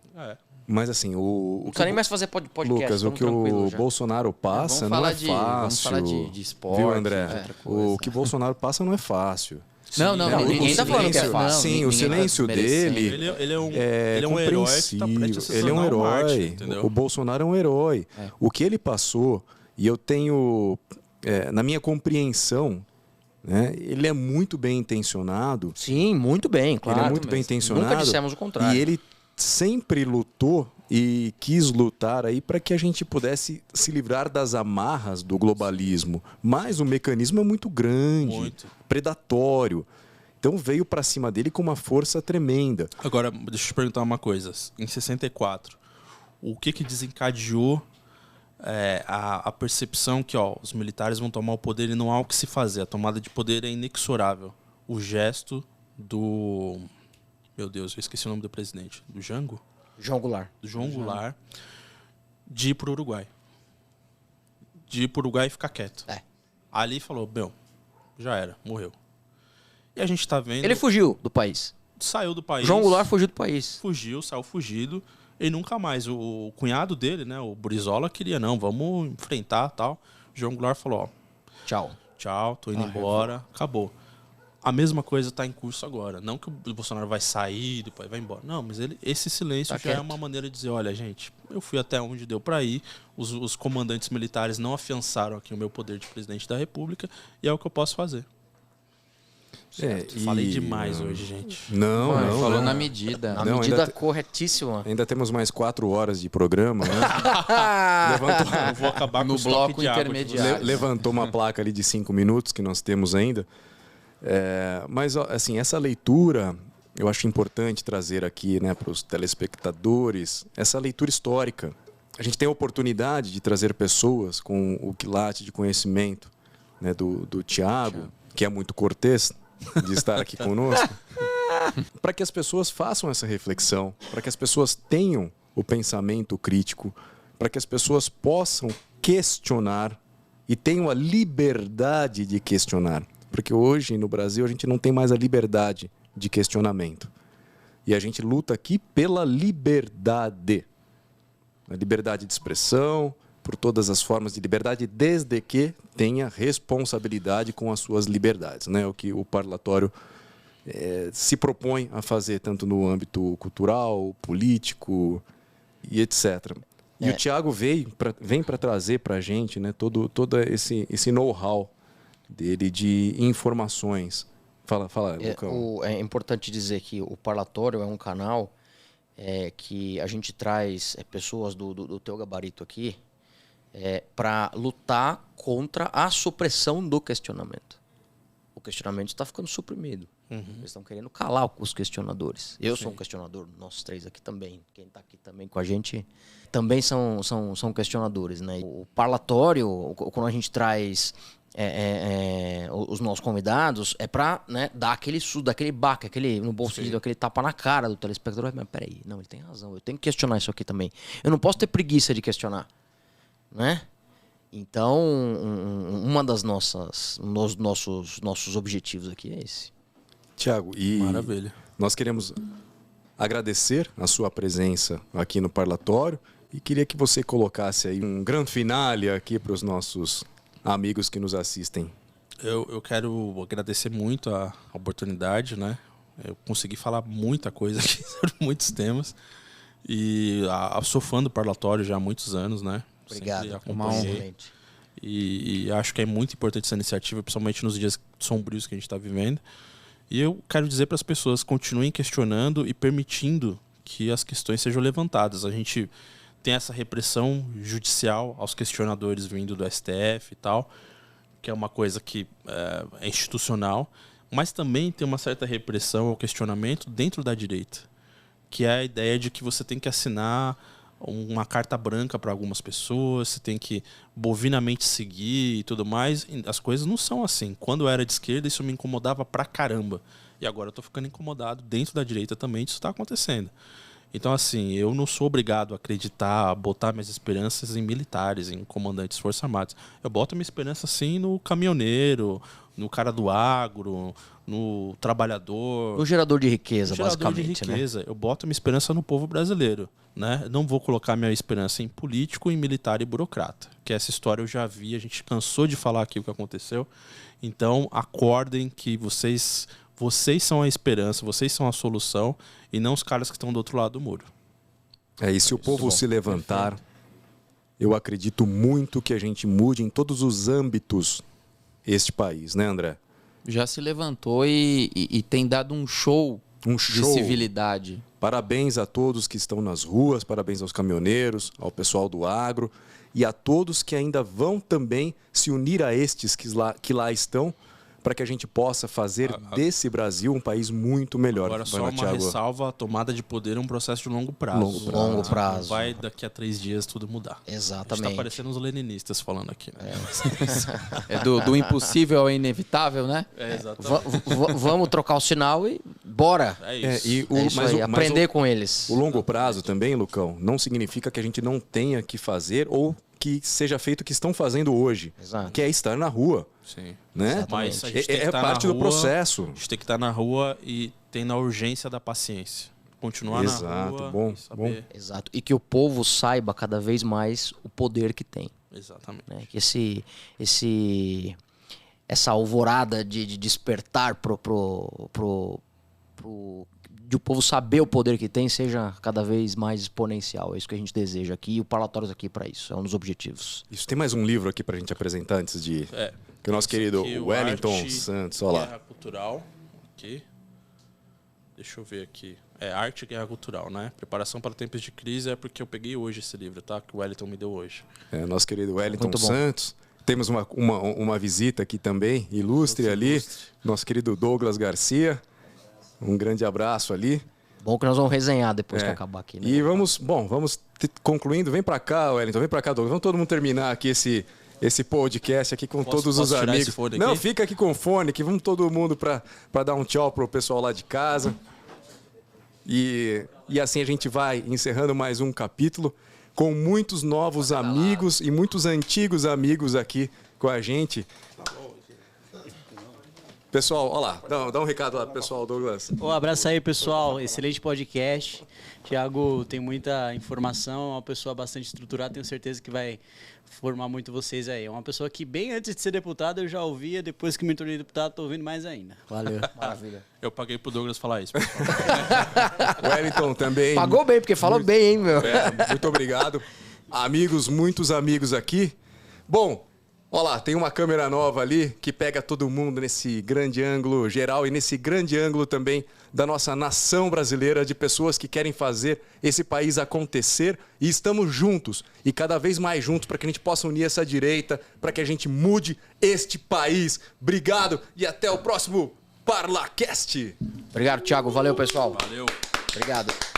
Mas assim, Não precisa nem mais fazer podcast. Lucas, o que o Bolsonaro passa não é fácil. Vamos falar de esporte. Viu, André? outra coisa. O que o Bolsonaro passa não é fácil. Não, ninguém tá falando que é fácil. Sim, o silêncio dele Ele é um herói que tá compreensível. prestes a se Ele é um tornar herói. Marte, entendeu? O Bolsonaro é um herói. O que ele passou, e eu tenho, na minha compreensão, né, ele é muito bem intencionado. Sim, muito bem, claro. Ele é muito bem intencionado. Nunca dissemos o contrário. E ele sempre lutou e quis lutar aí para que a gente pudesse se livrar das amarras do globalismo. Mas o mecanismo é muito grande, predatório. Então veio para cima dele com uma força tremenda. Agora, deixa eu te perguntar uma coisa. Em 64, o que desencadeou a percepção que os militares vão tomar o poder e não há o que se fazer? A tomada de poder é inexorável. O gesto do... Meu Deus, eu esqueci o nome do presidente. Do Jango? João Goulart. Do João Goulart. De ir para o Uruguai. De ir para o Uruguai e ficar quieto. Ali falou, já era, morreu. E a gente tá vendo... Ele fugiu do país. Saiu do país. João Goulart fugiu do país. Saiu fugido. E nunca mais. O cunhado dele, né, o Brizola, queria, não, vamos enfrentar e tal. João Goulart falou, tchau, tô indo embora, acabou. A mesma coisa está em curso agora. Não que o Bolsonaro vai sair, depois vai embora. Não, mas esse silêncio já é uma maneira de dizer, olha, gente, eu fui até onde deu para ir, os comandantes militares não afiançaram aqui o meu poder de presidente da República e é o que eu posso fazer. Falei demais hoje, gente. Não. Falou na medida. Na medida corretíssima. Ainda temos mais 4 horas de programa, né? Eu vou acabar no com o bloco de água intermediário. Levantou uma placa ali de 5 minutos que nós temos ainda. Mas, assim, essa leitura, eu acho importante trazer aqui, né, para os telespectadores, essa leitura histórica. A gente tem a oportunidade de trazer pessoas com o quilate de conhecimento, né, do Thiago, que é muito cortês de estar aqui conosco, para que as pessoas façam essa reflexão, para que as pessoas tenham o pensamento crítico, para que as pessoas possam questionar e tenham a liberdade de questionar. Porque hoje, no Brasil, a gente não tem mais a liberdade de questionamento. E a gente luta aqui pela liberdade. A liberdade de expressão, por todas as formas de liberdade, desde que tenha responsabilidade com as suas liberdades, né? O que o parlatório se propõe a fazer, tanto no âmbito cultural, político e etc. E o Thiago vem para trazer para a gente, né, todo esse know-how dele de informações. Fala, Lucão. É importante dizer que o Parlatório é um canal que a gente traz pessoas do teu gabarito aqui para lutar contra a supressão do questionamento. O questionamento está ficando suprimido. Eles estão querendo calar os questionadores. Eu sou um questionador, nós três aqui também. Quem está aqui também com a gente também são questionadores, né? O Parlatório, quando a gente traz os nossos convidados, é para, né, dar aquele susto, aquele baque, no bom sentido, aquele tapa na cara do telespectador. Mas peraí, não, ele tem razão, eu tenho que questionar isso aqui também. Eu não posso ter preguiça de questionar, né? Então, uma das nossos objetivos aqui é esse. Thiago, e Maravilha. Nós queremos agradecer a sua presença aqui no Parlatório e queria que você colocasse aí um grande finale aqui para os nossos amigos que nos assistem. Eu quero agradecer muito a oportunidade, né? Eu consegui falar muita coisa aqui sobre muitos temas. E sou fã do Parlatório já há muitos anos, né? Obrigado. Uma honra. E acho que é muito importante essa iniciativa, principalmente nos dias sombrios que a gente está vivendo. E eu quero dizer para as pessoas, continuem questionando e permitindo que as questões sejam levantadas. A gente tem essa repressão judicial aos questionadores vindo do STF e tal, que é uma coisa que é institucional, mas também tem uma certa repressão ao questionamento dentro da direita, que é a ideia de que você tem que assinar uma carta branca para algumas pessoas, você tem que bovinamente seguir e tudo mais. As coisas não são assim. Quando eu era de esquerda, isso me incomodava pra caramba. E agora eu tô ficando incomodado dentro da direita também, isso está acontecendo. Então, assim, eu não sou obrigado a acreditar, a botar minhas esperanças em militares, em comandantes de Forças Armadas. Eu boto minha esperança, sim, no caminhoneiro, no cara do agro, no trabalhador. O gerador de riqueza, gerador basicamente. De riqueza. Né? Eu boto minha esperança no povo brasileiro. Né? Não vou colocar minha esperança em político, em militar e burocrata. Que essa história eu já vi, a gente cansou de falar aqui o que aconteceu. Então, acordem que vocês são a esperança, vocês são a solução e não os caras que estão do outro lado do muro. E se o povo se levantar, eu acredito muito que a gente mude em todos os âmbitos este país, né, André? Já se levantou e tem dado um show de civilidade. Parabéns a todos que estão nas ruas, parabéns aos caminhoneiros, ao pessoal do agro e a todos que ainda vão também se unir a estes que lá estão, para que a gente possa fazer desse Brasil um país muito melhor. Agora, só uma ressalva, a tomada de poder é um processo de longo prazo. Longo prazo. Vai daqui a 3 dias tudo mudar. Exatamente. Está parecendo os leninistas falando aqui. Né? Do impossível ao inevitável, né? Exatamente. Vamos trocar o sinal e bora. É isso. Aprender com eles. O longo prazo também, Lucão, não significa que a gente não tenha que fazer ou que seja feito o que estão fazendo hoje. Exato. Que é estar na rua. Sim. Né? Mas a gente tem que estar parte do processo. A gente tem que estar na rua e tendo a urgência da paciência. Continuar na rua. Bom. Exato. E que o povo saiba cada vez mais o poder que tem. Exatamente. Né? Que essa alvorada de despertar de o povo saber o poder que tem seja cada vez mais exponencial. É isso que a gente deseja aqui. E o Parlatório aqui para isso. É um dos objetivos. Isso. Tem mais um livro aqui para a gente apresentar antes de... Que o nosso querido Wellington Santos, olha lá. Guerra Cultural. Aqui. Deixa eu ver aqui. Arte e Guerra Cultural, né? Preparação para tempos de crise é porque eu peguei hoje esse livro, tá? Que o Wellington me deu hoje. Nosso querido Wellington Santos. Temos uma visita aqui também, ilustre ali. Nosso querido Douglas Garcia. Um grande abraço ali. Bom que nós vamos resenhar depois que acabar aqui. Né? E vamos concluindo. Vem para cá, Wellington. Vem para cá, Douglas. Vamos todo mundo terminar aqui esse podcast aqui com todos os amigos. Não, fica aqui com o fone, que vamos todo mundo para dar um tchau pro pessoal lá de casa. E assim a gente vai encerrando mais um capítulo com muitos novos amigos e muitos antigos amigos aqui com a gente. Pessoal, olha lá, dá um recado lá, pessoal, Douglas. Um abraço aí, pessoal. Excelente podcast. Thiago tem muita informação, é uma pessoa bastante estruturada, tenho certeza que vai formar muito vocês aí. É uma pessoa que bem antes de ser deputado eu já ouvia, depois que me tornei deputado tô ouvindo mais ainda. Valeu. Maravilha. Eu paguei pro Douglas falar isso, pessoal. Wellington também. Pagou bem, porque falou bem, hein, meu? Muito obrigado. Amigos, muitos amigos aqui. Bom, olha lá, tem uma câmera nova ali que pega todo mundo nesse grande ângulo geral e nesse grande ângulo também da nossa nação brasileira, de pessoas que querem fazer esse país acontecer, e estamos juntos e cada vez mais juntos para que a gente possa unir essa direita, para que a gente mude este país. Obrigado e até o próximo ParlaCast. Obrigado, Thiago. Valeu, pessoal. Valeu. Obrigado.